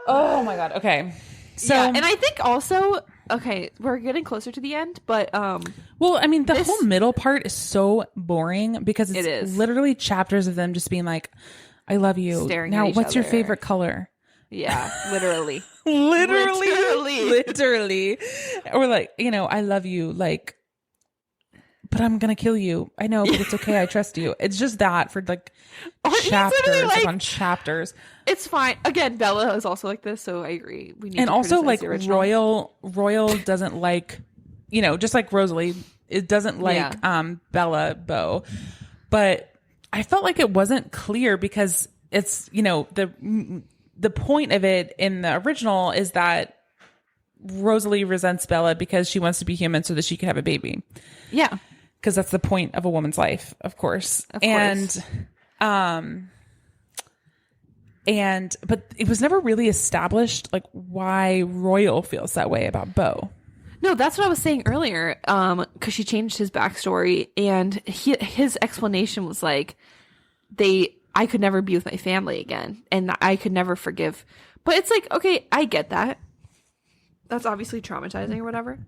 Oh my God. Okay. So, yeah, and I think also, okay, we're getting closer to the end, but well, I mean, the whole middle part is so boring because it is literally chapters of them just being like, I love you. Staring now, at each what's your other. favorite color? Yeah, literally. Literally. Or like, I love you, like, but I'm gonna kill you. I know, but it's okay. I trust you. It's just that for like chapters upon chapters. It's fine. Again, Bella is also like this, so I agree. We need and to also criticize like the original. Royal doesn't like, just like Rosalie, it doesn't like Bella Beau, but I felt like it wasn't clear because it's the point of it in the original is that Rosalie resents Bella because she wants to be human so that she can have a baby. Yeah. Because that's the point of a woman's life, of course. But it was never really established like why Royal feels that way about Beau. No, that's what I was saying earlier. Because she changed his backstory, and his explanation was like, I could never be with my family again, and I could never forgive. But it's like, okay, I get that. That's obviously traumatizing or whatever.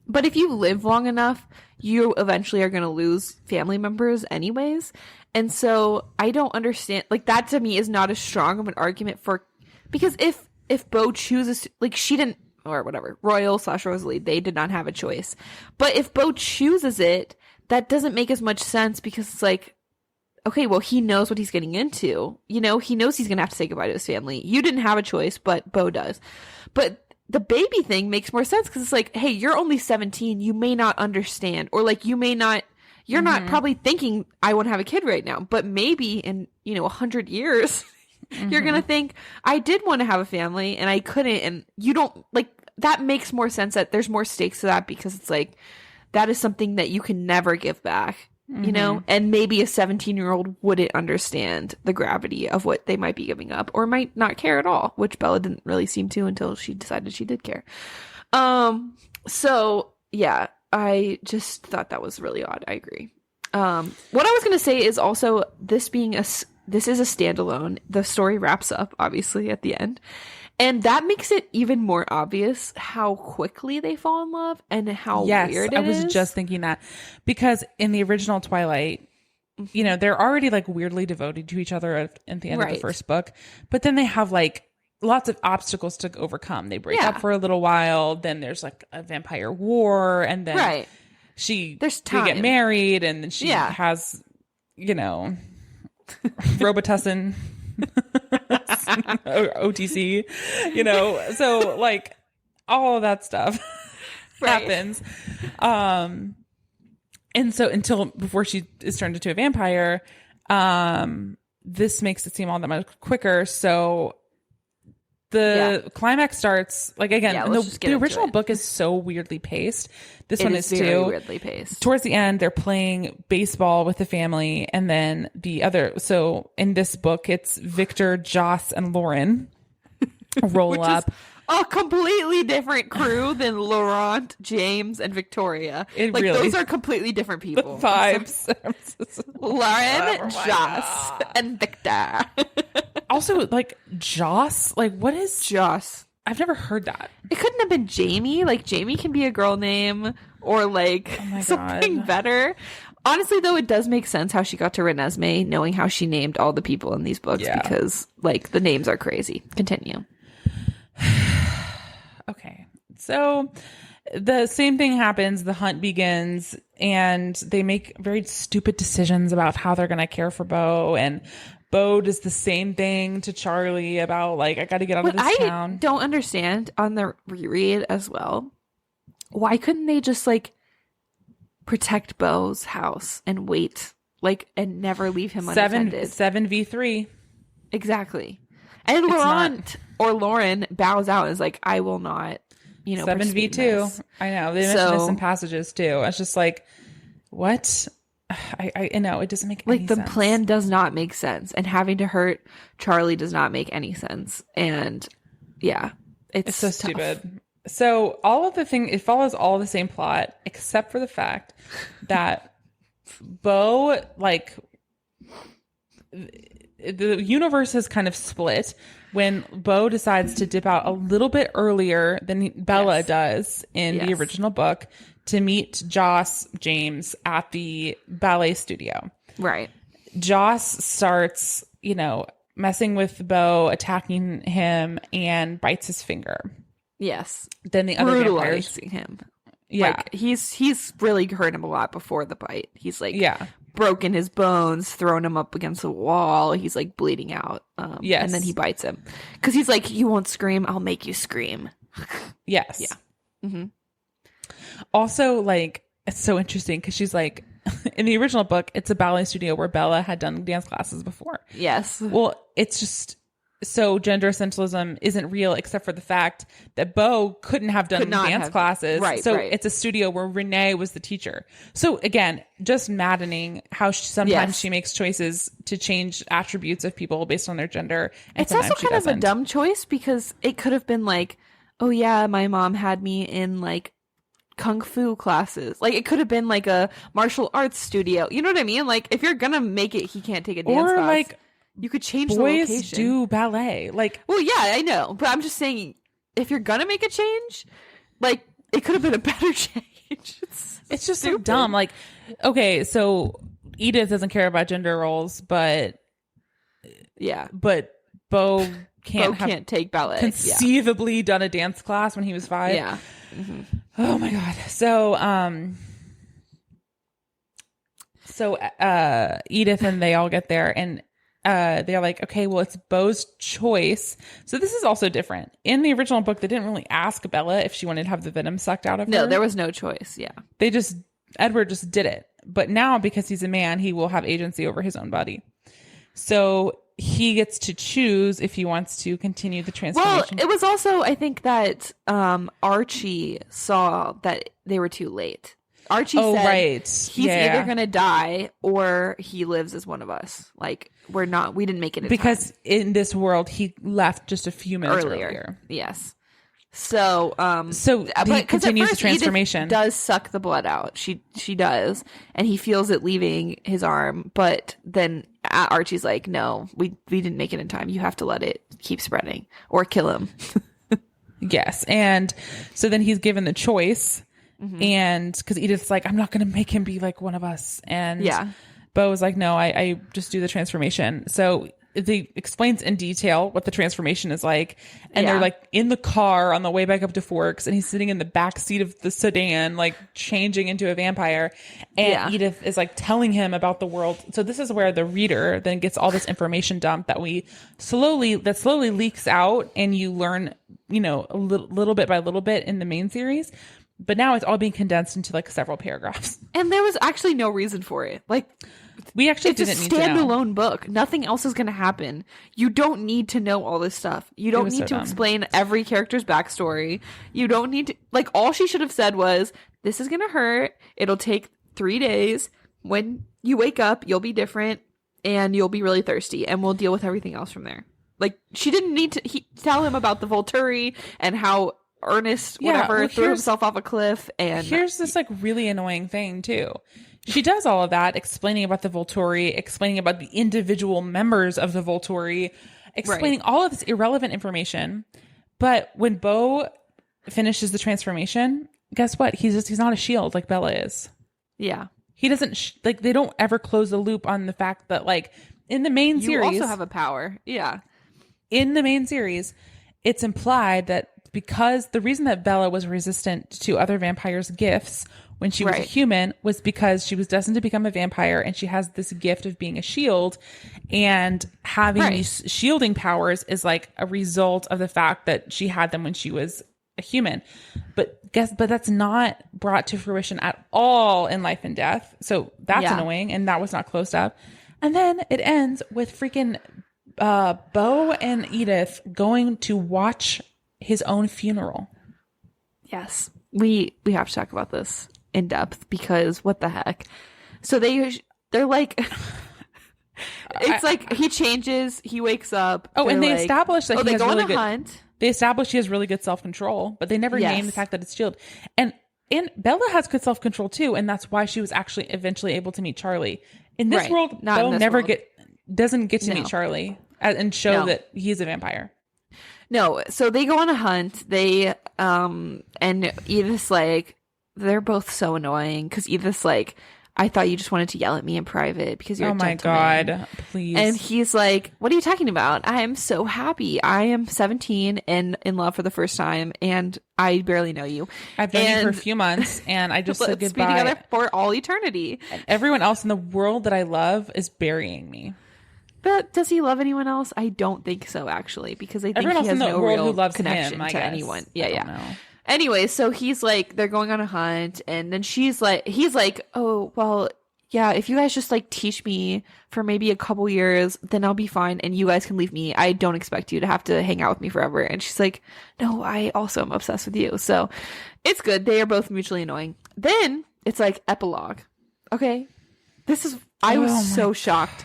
But if you live long enough, you eventually are going to lose family members anyways. And so I don't understand. Like, that to me is not as strong of an argument for, because if Beau chooses, like, she didn't, or whatever, Royal/Rosalie, they did not have a choice. But if Beau chooses it, that doesn't make as much sense because it's like, okay, well, he knows what he's getting into. He knows he's going to have to say goodbye to his family. You didn't have a choice, but Beau does. But the baby thing makes more sense because it's like, hey, you're only 17. You may not understand. Or like, you're not probably thinking, I want to have a kid right now. But maybe in, 100 years, you're going to think, I did want to have a family and I couldn't. And you don't, like, that makes more sense that there's more stakes to that because it's like, that is something that you can never give back. And maybe a 17-year-old wouldn't understand the gravity of what they might be giving up or might not care at all, which Bella didn't really seem to until she decided she did care. So yeah, I just thought that was really odd. I agree. What I was going to say is also this is a standalone. The story wraps up obviously at the end. And that makes it even more obvious how quickly they fall in love and how weird it is. I was just thinking that because in the original Twilight, they're already like weirdly devoted to each other at the end of the first book. But then they have like lots of obstacles to overcome. They break up for a little while. Then there's like a vampire war. And then they get married. And then she has, Robitussin. OTC, so like all of that stuff happens. And so before she is turned into a vampire, this makes it seem all that much quicker. So the climax starts like again. The original book is so weirdly paced. This one is too weirdly paced. Towards the end, they're playing baseball with the family, and then so in this book, it's Victor, Joss, and Lauren roll up. A completely different crew than Laurent, James, and Victoria. Those are completely different people. The vibes. Lauren, Joss, and Victor. Also, like Joss, like what is Joss? I've never heard that. It couldn't have been Jamie. Like Jamie can be a girl name or like something better. Honestly, though, it does make sense how she got to Renesmee, knowing how she named all the people in these books, because, like, the names are crazy. Continue. Okay. So the same thing happens. The hunt begins, and they make very stupid decisions about how they're going to care for Bo. And Bo does the same thing to Charlie about, like, I got to get out of this town. I don't understand on the reread as well. Why couldn't they just, like, protect Bo's house and wait, like, and never leave him unattended? 7v3. Exactly. And Lauren bows out and is like, I will not, 7v2. I know. They mentioned this in passages too. It's just like, what? I know it doesn't make any sense. Like, the plan does not make sense, and having to hurt Charlie does not make any sense. And yeah, it's so tough. stupid. So it follows all the same plot, except for the fact that Bo, like, the universe has kind of split when Bo decides to dip out a little bit earlier than Bella does in the original book to meet Joss James at the ballet studio. Right. Joss starts, messing with Bo, attacking him, and bites his finger. Yes. Then the other vampires brutalizing him. Yeah. Like, he's really hurt him a lot before the bite. He's like broken his bones, thrown him up against the wall. He's like bleeding out. Yes. And then he bites him. Because he's like, you won't scream, I'll make you scream. Yes. Yeah. Mm-hmm. Also, like, it's so interesting because she's like, in the original book, it's a ballet studio where Bella had done dance classes before. Yes. Well, it's just... So gender essentialism isn't real, except for the fact that Bo couldn't have done dance classes. Right, so it's a studio where Renee was the teacher. So again, just maddening how sometimes she makes choices to change attributes of people based on their gender. And it's also kind of a dumb choice, because it could have been like, oh yeah, my mom had me in, like, kung fu classes. Like, it could have been like a martial arts studio. You know what I mean? Like, if you're gonna make it, he can't take a dance class. Or like, you could change the location. Boys do ballet. Like, well, yeah, I know. But I'm just saying, if you're going to make a change, like, it could have been a better change. It's just so dumb. Like, okay, so Edith doesn't care about gender roles, but... Yeah. But Bo can't take ballet. Conceivably done a dance class when he was 5. Yeah. Mm-hmm. Oh, my God. So, Edith and they all get there, and they're like, okay, well, it's Bo's choice. So this is also different. In the original book, they didn't really ask Bella if she wanted to have the venom sucked out of her. No, there was no choice. Yeah. Edward just did it. But now, because he's a man, he will have agency over his own body. So he gets to choose if he wants to continue the transformation. Well, it was also, I think, that Archie saw that they were too late. Archie said he's either going to die or he lives as one of us. Like, we didn't make it in because time. In this world, he left just a few minutes earlier. Yes. So he continues the transformation. Edith does suck the blood out. She does. And he feels it leaving his arm. But then Archie's like, no, we didn't make it in time. You have to let it keep spreading or kill him. Yes. And so then he's given the choice. Mm-hmm. And because Edith's like, I'm not going to make him be like one of us. And Bo was like, no, I just do the transformation. So they explains in detail what the transformation is like. And they're like in the car on the way back up to Forks, and he's sitting in the back seat of the sedan, like changing into a vampire. And Edith is like telling him about the world. So this is where the reader then gets all this information dump that slowly leaks out, and you learn, a little bit by little bit in the main series. But now it's all being condensed into like several paragraphs. And there was actually no reason for it. Like, we actually didn't need to know. It's a standalone book. Nothing else is going to happen. You don't need to know all this stuff. You don't need to explain every character's backstory. You don't need to, like, all she should have said was, this is going to hurt. It'll take 3 days. When you wake up, you'll be different and you'll be really thirsty, and we'll deal with everything else from there. Like, she didn't need to tell him about the Volturi and how Ernest threw himself off a cliff. And here's this like really annoying thing too. She does all of that, explaining about the Volturi, explaining about the individual members of the Volturi, explaining all of this irrelevant information. But when Bo finishes the transformation, guess what? He's not a shield like Bella is. Yeah. He doesn't like, they don't ever close the loop on the fact that like in the main series, you also have a power. Yeah. In the main series, it's implied that because the reason that Bella was resistant to other vampires' gifts when she was a human was because she was destined to become a vampire, and she has this gift of being a shield, and having these shielding powers is like a result of the fact that she had them when she was a human. But that's not brought to fruition at all in Life and Death. So that's annoying, and that was not closed up. And then it ends with freaking Bo and Edith going to watch his own funeral. Yes. We have to talk about this in depth because what the heck? So they're like it's like he changes, he wakes up. Oh, and they like, establish that he has really good hunt. They establish he has really good self-control, but they never name the fact that it's shield. And Bella has good self-control too, and that's why she was actually eventually able to meet Charlie. In this world, Bo never doesn't get to meet Charlie and show that he's a vampire. No, so they go on a hunt. They and Edith's like, they're both so annoying because Edith's like, I thought you just wanted to yell at me in private because you're a gentleman. God, please. And he's like, what are you talking about? I am so happy. I am 17 and in love for the first time, and I barely know you. I've known you for a few months, and I just said goodbye. Let's be together for all eternity. And everyone else in the world that I love is burying me. But does he love anyone else? I don't think so, actually, because I think everyone he else has in the no world real who loves connection him, I to guess. anyone. Yeah. Know. Anyway, so he's like, they're going on a hunt, and then he's like, oh, well, yeah, if you guys just like teach me for maybe a couple years, then I'll be fine, and you guys can leave me. I don't expect you to have to hang out with me forever. And she's like, no, I also am obsessed with you. So it's good. They are both mutually annoying. Then it's like epilogue. Okay. I was so shocked.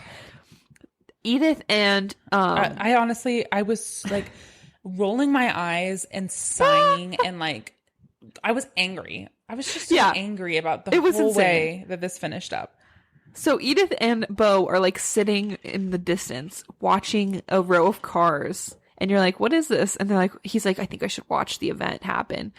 Edith and I honestly, I was like rolling my eyes and sighing and like I was angry. I was just so angry about the whole way that this finished up. So Edith and Bo are like sitting in the distance watching a row of cars, and you're like, what is this? And he's like, I think I should watch the event happen.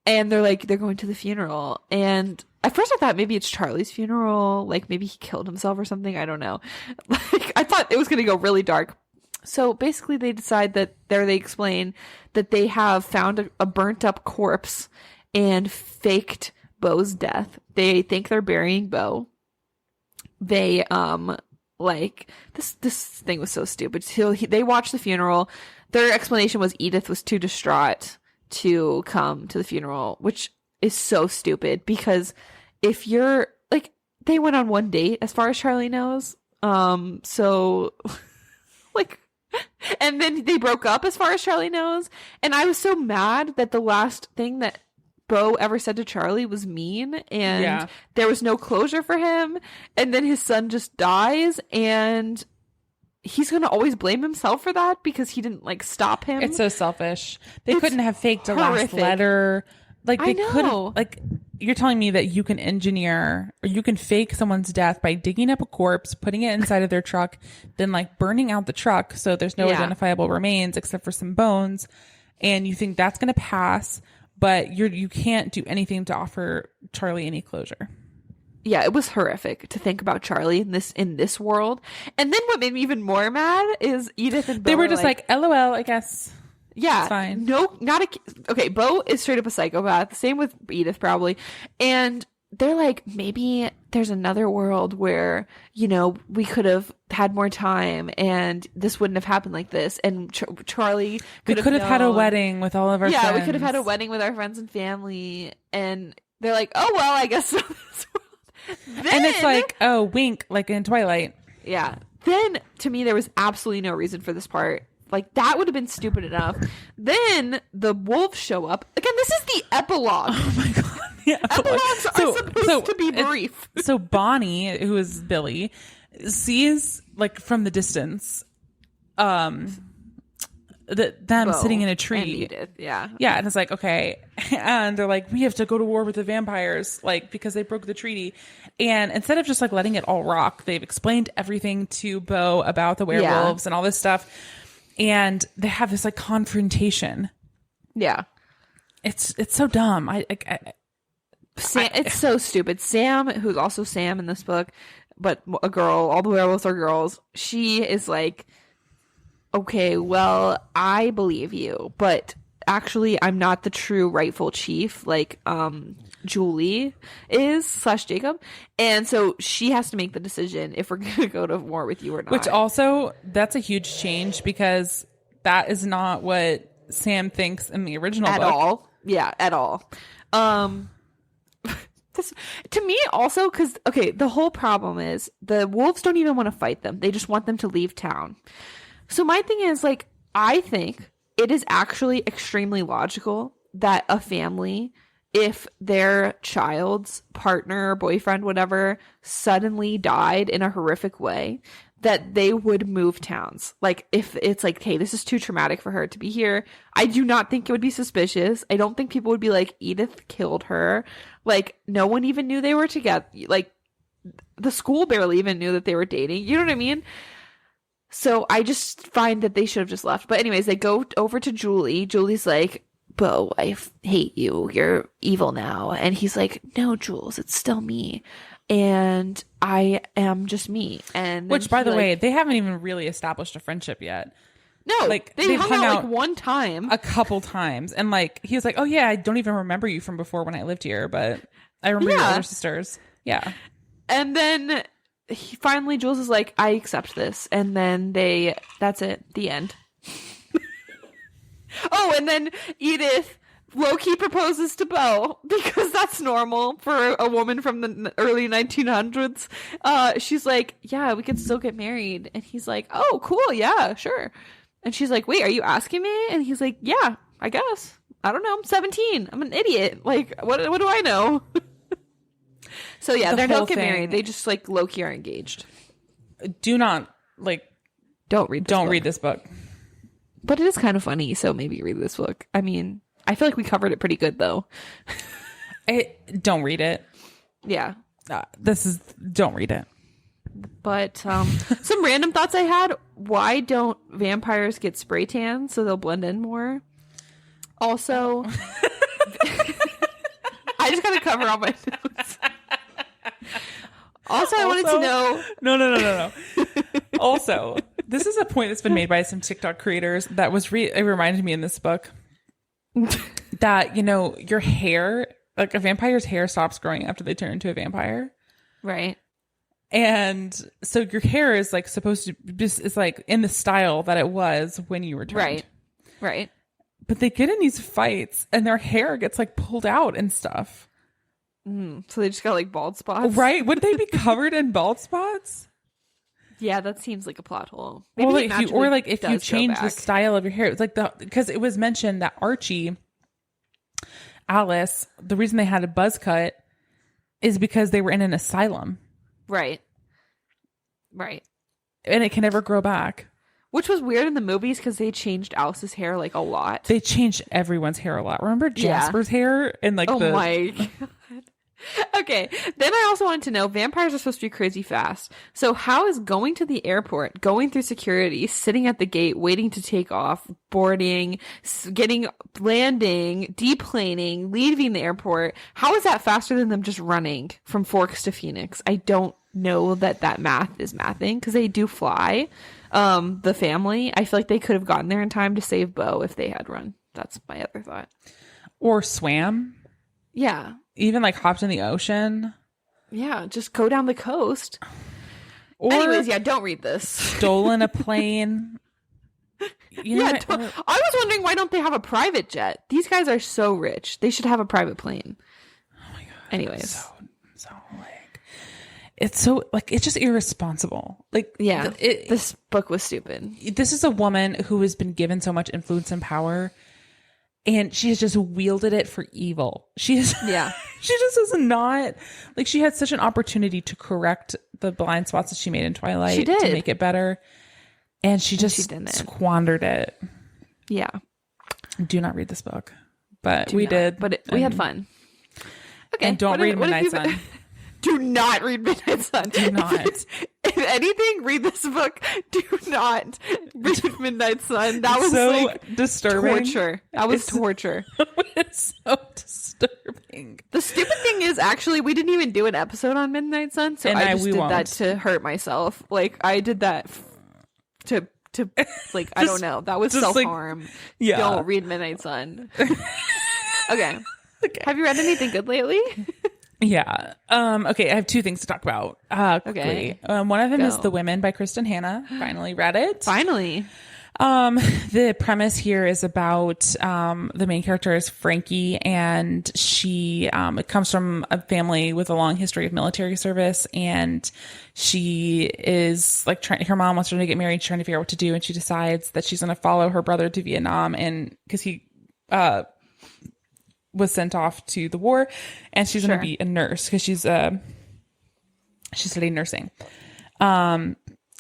And they're going to the funeral. And at first I thought maybe it's Charlie's funeral. Like maybe he killed himself or something. I don't know. Like I thought it was going to go really dark. So basically they decide they explain that they have found a burnt up corpse and faked Bo's death. They think they're burying Bo. They, like this thing was so stupid. So they watched the funeral. Their explanation was Edith was too distraught to come to the funeral, which is so stupid because if you're like, they went on one date as far as Charlie knows. So like, and then they broke up as far as Charlie knows. And I was so mad that the last thing that Bo ever said to Charlie was mean, and there was no closure for him. And then his son just dies, and he's going to always blame himself for that because he didn't like stop him. It's so selfish. They couldn't have faked a last letter. Like they couldn't. Like you're telling me that you can engineer or you can fake someone's death by digging up a corpse, putting it inside of their truck, then like burning out the truck so there's no identifiable remains except for some bones, and you think that's going to pass, but you can't do anything to offer Charlie any closure. Yeah, it was horrific to think about Charlie in this world. And then what made me even more mad is Edith and Bo. They were just like LOL, I guess. Yeah. It's fine. No, okay, Bo is straight up a psychopath. Same with Edith, probably. And they're like, maybe there's another world where, we could have had more time and this wouldn't have happened like this. And Charlie could have had a wedding with all of our friends. Yeah, we could have had a wedding with our friends and family. And they're like, oh, well, I guess so. And it's like, oh, wink, like in Twilight. Yeah. Then, to me, there was absolutely no reason for this part. Like, that would have been stupid enough. Then, the wolves show up. Again, this is the epilogue. Oh, my God. The epilogues are supposed to be brief. So, Bonnie, who is Billy, sees, like, from the distance, them Bo sitting in a tree. And Edith, yeah. Yeah, and it's like, okay. And they're like, we have to go to war with the vampires, like, because they broke the treaty. And instead of just, like, letting it all rock, they've explained everything to Bo about the werewolves and all this stuff. And they have this, like, confrontation. Yeah. It's so dumb. Sam, it's so stupid. Sam, who's also Sam in this book, but a girl, all the werewolves are girls. She is like, okay, well, I believe you, but actually I'm not the true rightful chief, like Julie is / Jacob. And so she has to make the decision if we're going to go to war with you or not. Which also, that's a huge change because that is not what Sam thinks in the original book. At all. Yeah, at all. This, to me also, because, okay, the whole problem is the wolves don't even want to fight them. They just want them to leave town. So my thing is, like, I think it is actually extremely logical that a family, if their child's partner, boyfriend, whatever, suddenly died in a horrific way, that they would move towns. Like, if it's like, hey, this is too traumatic for her to be here, I do not think it would be suspicious. I don't think people would be like, Edith killed her. Like, no one even knew they were together. Like, the school barely even knew that they were dating. You know what I mean? So I just find that they should have just left. But anyways, they go over to Julie. Julie's like, Bo, I hate you. You're evil now. And he's like, no, Jules, it's still me. And I am just me. And which, by the way, they haven't even really established a friendship yet. No, like they hung out like one time, a couple times, and like he was like, "Oh yeah, I don't even remember you from before when I lived here, but I remember your other sisters." Yeah, and then finally, Jules is like, "I accept this," and then that's it, the end. Oh, and then Edith low-key proposes to Bo because that's normal for a woman from the early 1900s. She's like, yeah, we could still get married. And he's like, oh, cool. Yeah, sure. And she's like, wait, are you asking me? And he's like, yeah, I guess. I don't know. I'm 17. I'm an idiot. Like, what do I know? So yeah, they don't get married. They just like low-key are engaged. Do not don't read this book. But it is kind of funny, so maybe read this book. I mean, I feel like we covered it pretty good, though. Don't read it. Yeah. Don't read it. But some random thoughts I had. Why don't vampires get spray tan so they'll blend in more? Also, I just got to cover all my notes. Also, I wanted to know. No. Also, this is a point that's been made by some TikTok creators that was it reminded me in this book that, your hair, like a vampire's hair stops growing after they turn into a vampire. Right. And so your hair is like supposed to just, it's like in the style that it was when you were turned. Right. But they get in these fights and their hair gets like pulled out and stuff. So they just got like bald spots. Right. Would they be covered in bald spots? Yeah, that seems like a plot hole. Maybe well, if you change the style of your hair, it's like because it was mentioned that Archie, Alice, the reason they had a buzz cut is because they were in an asylum. Right. And it can never grow back. Which was weird in the movies because they changed Alice's hair like a lot. They changed everyone's hair a lot. Remember Jasper's hair and like my God. Okay, then I also wanted to know, vampires are supposed to be crazy fast. So how is going to the airport, going through security, sitting at the gate, waiting to take off, boarding, landing, deplaning, leaving the airport, how is that faster than them just running from Forks to Phoenix? I don't know that math is mathing because they do fly. The family, I feel like they could have gotten there in time to save Bo if they had run. That's my other thought. Or swam. Yeah. Even like hopped in the ocean. Yeah, just go down the coast. Or anyways, yeah, don't read this. Stolen a plane. I was wondering, why don't they have a private jet? These guys are so rich. They should have a private plane. Oh my God. Anyways. So like, it's so like, it's just irresponsible. Like, yeah, this book was stupid. This is a woman who has been given so much influence and power. And she has just wielded it for evil. She just is not like, she had such an opportunity to correct the blind spots that she made in Twilight. She did. To make it better. And she squandered it. Yeah. Do not read this book. But we did. But we had fun. Okay. And don't read Midnight Sun. Do not read Midnight Sun. Do not. If anything, read this book. Do not read Midnight Sun. That was so like disturbing. Torture. That was torture. It's so disturbing. thing. The stupid thing is, actually, we didn't even do an episode on Midnight Sun, so I just did that to hurt myself. Like, I did that to like, I don't know. That was self-harm. Like, yeah. Don't read Midnight Sun. Okay. Have you read anything good lately? Yeah. Okay, I have two things to talk about. Quickly. One of them is The Women by Kristen Hanna. Finally read it. Finally. The premise here is about the main character is Frankie, and she it comes from a family with a long history of military service, and she is like her mom wants her to get married, trying to figure out what to do, and she decides that she's going to follow her brother to Vietnam, and because he was sent off to the war, and she's going to be a nurse because she's studying nursing.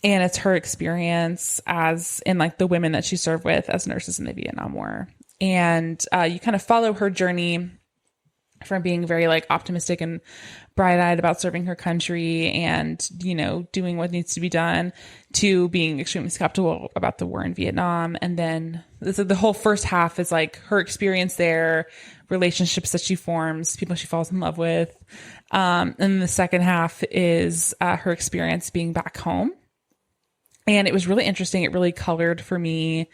And it's her experience as in like the women that she served with as nurses in the Vietnam War. And you kind of follow her journey from being very like optimistic and bright-eyed about serving her country and, you know, doing what needs to be done, to being extremely skeptical about the war in Vietnam. And then the whole first half is like her experience there, relationships that she forms, people she falls in love with. And the second half is her experience being back home. And it was really interesting. It really colored for me.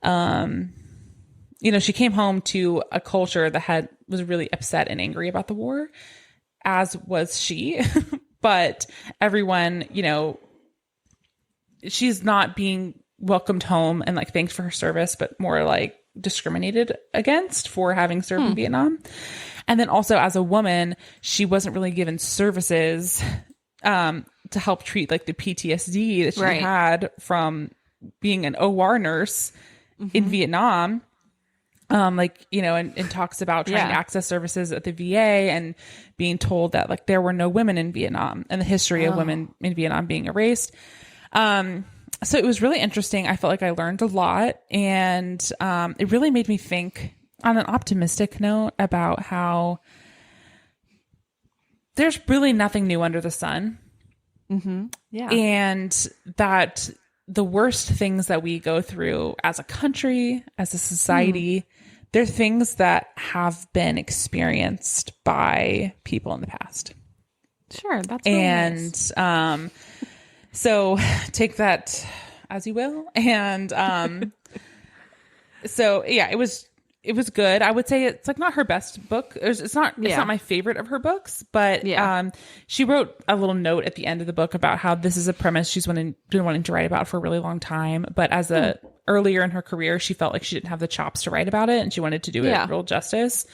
You know, she came home to a culture that was really upset and angry about the war, as was she. But everyone, you know, she's not being welcomed home and like thanked for her service, but more like discriminated against for having served in Vietnam. And then also as a woman, she wasn't really given services to help treat like the PTSD that she had from being an OR nurse in Vietnam. Like, you know, and talks about trying to access services at the VA and being told that like there were no women in Vietnam and the history of women in Vietnam being erased. So it was really interesting. I felt like I learned a lot, and it really made me think on an optimistic note about how there's really nothing new under the sun. Yeah. And that the worst things that we go through as a country, as a society, they're things that have been experienced by people in the past. Sure. That's really nice. So take that as you will. And so yeah, it was good. I would say it's like not her best book. It's not my favorite of her books, but she wrote a little note at the end of the book about how this is a premise she's been wanting to write about for a really long time. But as earlier in her career, she felt like she didn't have the chops to write about it, and she wanted to do it real justice.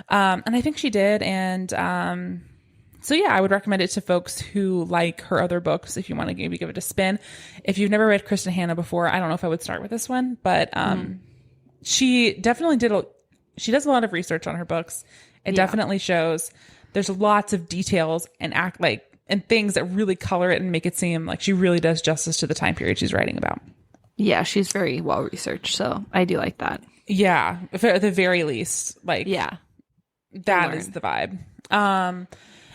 And I think she did. And so yeah, I would recommend it to folks who like her other books if you want to maybe give it a spin. If you've never read Kristen Hanna before, I don't know if I would start with this one, but she definitely she does a lot of research on her books. It definitely shows. There's lots of details and and things that really color it and make it seem like she really does justice to the time period she's writing about. Yeah, she's very well researched, so I do like that. Yeah, at the very least, that is the vibe.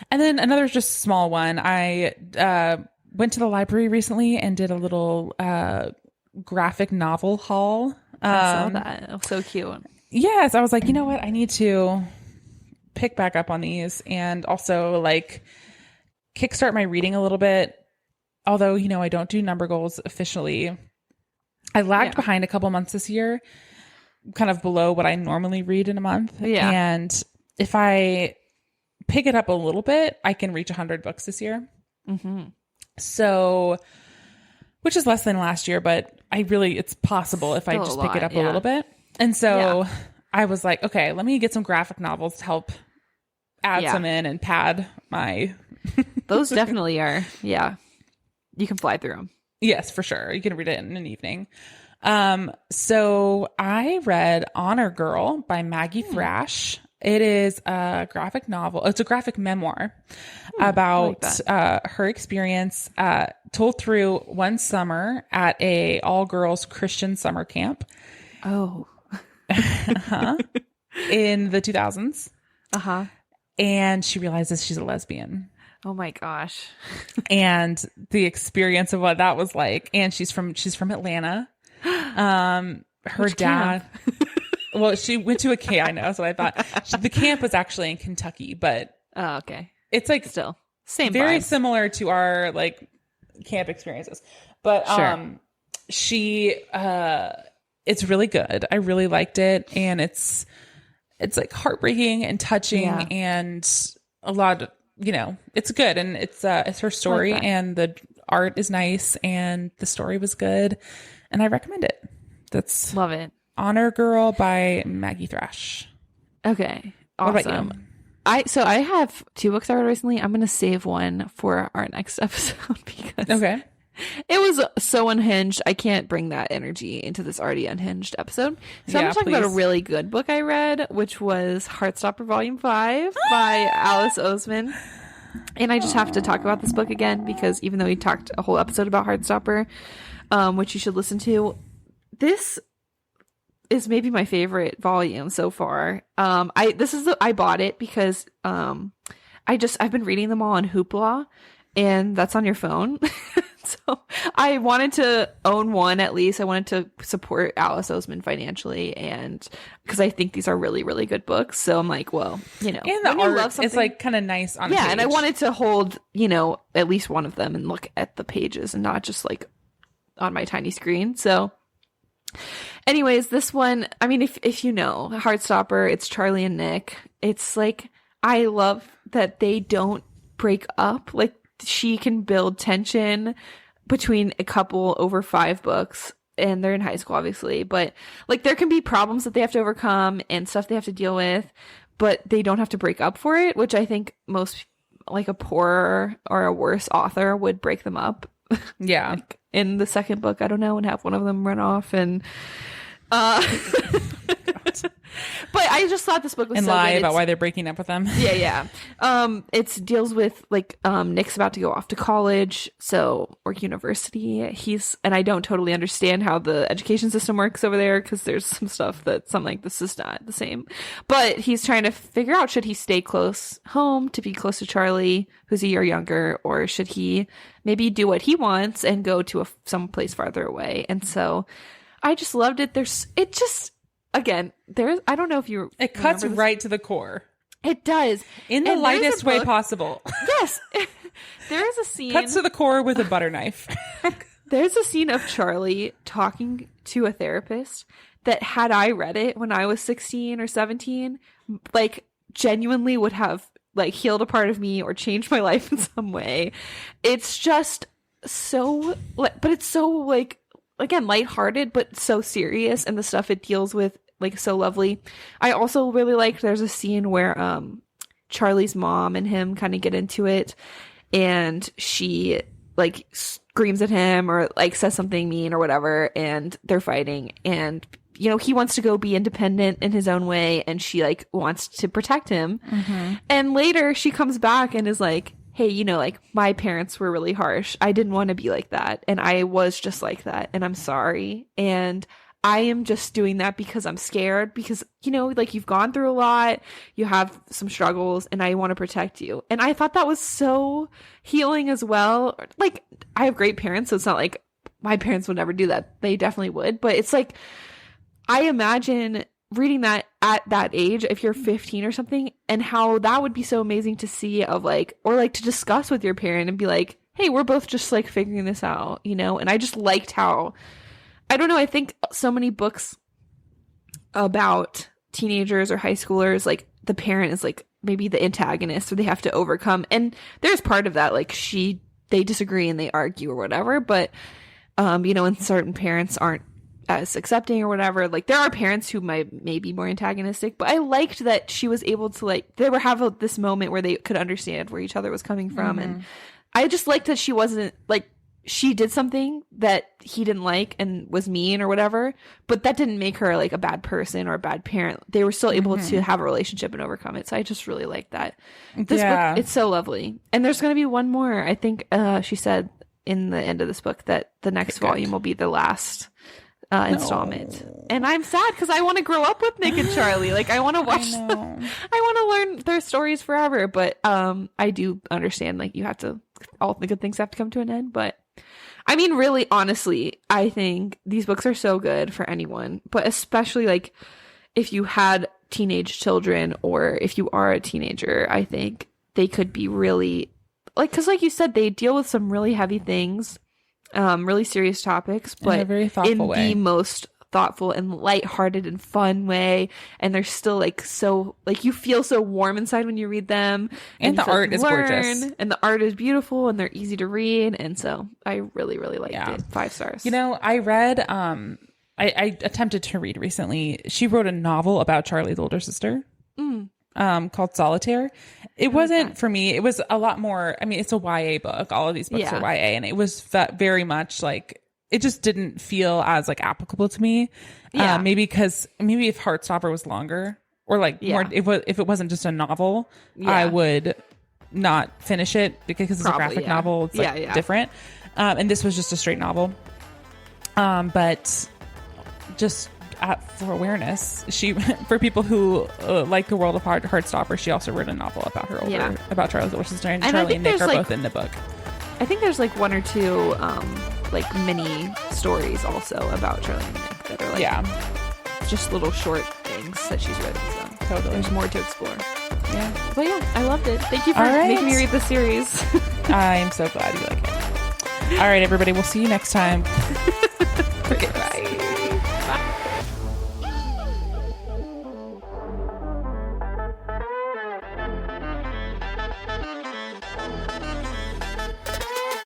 And then another just small one. I went to the library recently and did a little graphic novel haul. I saw that. It was so cute. Yes, I was like, you know what? I need to pick back up on these and also like kickstart my reading a little bit. Although, you know, I don't do number goals officially. I lagged behind a couple months this year, kind of below what I normally read in a month. Yeah. And if I pick it up a little bit, I can reach 100 books this year. So, which is less than last year, but it's possible if I just pick it up a little bit. And so I was like, okay, let me get some graphic novels to help add some in and pad my... Those definitely are. Yeah. You can fly through them. Yes, for sure. You can read it in an evening. So I read Honor Girl by Maggie Thrash. It is a graphic novel. It's a graphic memoir about her experience told through one summer at a all-girls Christian summer camp. Oh. In the 2000s. And she realizes she's a lesbian. Oh my gosh. And the experience of what that was like. And she's from Atlanta. Her Which dad. Well, she went to a camp. I know. So I thought the camp was actually in Kentucky, but Oh, okay. it's like Still same very vibes. similar to our like camp experiences. But Sure. she it's really good. I really liked it, and it's like heartbreaking and touching, Yeah. and a lot of, it's good, and it's her story, that. and the art is nice, and the story was good, and I recommend it. That's Love it. Honor Girl by Maggie Thrash. Okay. What Awesome. about you? I have 2 books I read recently. I'm gonna save one for our next episode because Okay. it was so unhinged. I can't bring that energy into this already unhinged episode. So I'm Yeah, gonna talk about a please. really good book I read, which was Heartstopper Volume 5 by Alice Oseman. And I just have to talk about this book again because even though we talked a whole episode about Heartstopper, which you should listen to, this is maybe my favorite volume so far. I bought it because I've been reading them all on Hoopla, and that's on your phone. So I wanted to own one at least. I wanted to support Alice Oseman financially, and because I think these are really, really good books. So I'm like, well, And the when you love art is something- like kind of nice on yeah, page. and I wanted to hold, at least one of them and look at the pages and not just like on my tiny screen. So anyways, this one, I mean, if you know Heartstopper, it's Charlie and Nick. It's like, I love that they don't break up. Like, she can build tension between a couple over 5 books, and they're in high school, obviously, but like there can be problems that they have to overcome and stuff they have to deal with, but they don't have to break up for it, which I think most, like a poorer or a worse author would break them up. Yeah. Like in the second book, I don't know, and have one of them run off and but I just thought this book was And so lie good. about why they're breaking up with them. Yeah. It deals with like Nick's about to go off to college, or university. And I don't totally understand how the education system works over there because there's some stuff that something like this is not the same. But he's trying to figure out, should he stay close home to be close to Charlie, who's a year younger, or should he maybe do what he wants and go to some place farther away? And so I just loved it. I don't know if you It cuts remember this. right to the core. It does. In the And there's a lightest way book- possible. Yes. There is a scene. Cuts to the core with a butter knife. There's a scene of Charlie talking to a therapist that, had I read it when I was 16 or 17, like genuinely would have like healed a part of me or changed my life in some way. It's just so, but it's so like, again, lighthearted, but so serious, and the stuff it deals with, like, so lovely. I also really like, there's a scene where Charlie's mom and him kind of get into it, and she like screams at him or like says something mean or whatever, and they're fighting, and he wants to go be independent in his own way, and she like wants to protect him. Mm-hmm. And later she comes back and is like, hey, like, my parents were really harsh. I didn't want to be like that, and I was just like that, and I'm sorry, and I am just doing that because I'm scared, because, like, you've gone through a lot, you have some struggles, and I want to protect you. And I thought that was so healing as well. Like, I have great parents, so it's not like my parents would never do that. They definitely would. But it's like, I imagine reading that at that age, if you're 15 or something, and how that would be so amazing to see, or to discuss with your parent and be like, hey, we're both just like figuring this out, And I just liked how, I don't know, I think so many books about teenagers or high schoolers, like the parent is like maybe the antagonist, or they have to overcome, and there's part of that, like they disagree and they argue or whatever, but and certain parents aren't as accepting or whatever. Like, there are parents who may be more antagonistic, but I liked that she was able to, like, they were have this moment where they could understand where each other was coming from. Mm-hmm. And I just liked that she wasn't like, she did something that he didn't like and was mean or whatever, but that didn't make her like a bad person or a bad parent. They were still able to have a relationship and overcome it. So I just really like that. This book, it's so lovely. And there's going to be one more. I think she said in the end of this book that the next volume will be the last installment. And I'm sad because I want to grow up with Nick and Charlie. Like, I want to watch them. I want to learn their stories forever. But I do understand, like, all the good things have to come to an end. But I mean, really, honestly, I think these books are so good for anyone, but especially like if you had teenage children or if you are a teenager, I think they could be really like, because like you said, they deal with some really heavy things, really serious topics, but in a very thoughtful way. The most thoughtful and lighthearted and fun way. And they're still like so like you feel so warm inside when you read them. And the art is gorgeous. And the art is beautiful and they're easy to read. And so I really, really liked it. 5 stars. You know, I read I attempted to read recently. She wrote a novel about Charlie's older sister. Called Solitaire. It wasn't for me. It was a lot more. I mean, it's a YA book. All of these books are YA, and it was very much like it just didn't feel as like applicable to me. Maybe if Heartstopper was longer or like more, if it wasn't just a novel, I would not finish it because it's a graphic novel. It's like different. And this was just a straight novel. But just. For awareness, for people who like the world of Heartstopper, she also wrote a novel about her about Charlie's older sister, and Charlie and Nick are both in the book. I think there's like 1 or 2 like mini stories also about Charlie and Nick that are like just little short things that she's written. So totally, there's more to explore. Yeah, but I loved it. Thank you for making me read the series. I'm so glad you like it. All right, everybody, we'll see you next time.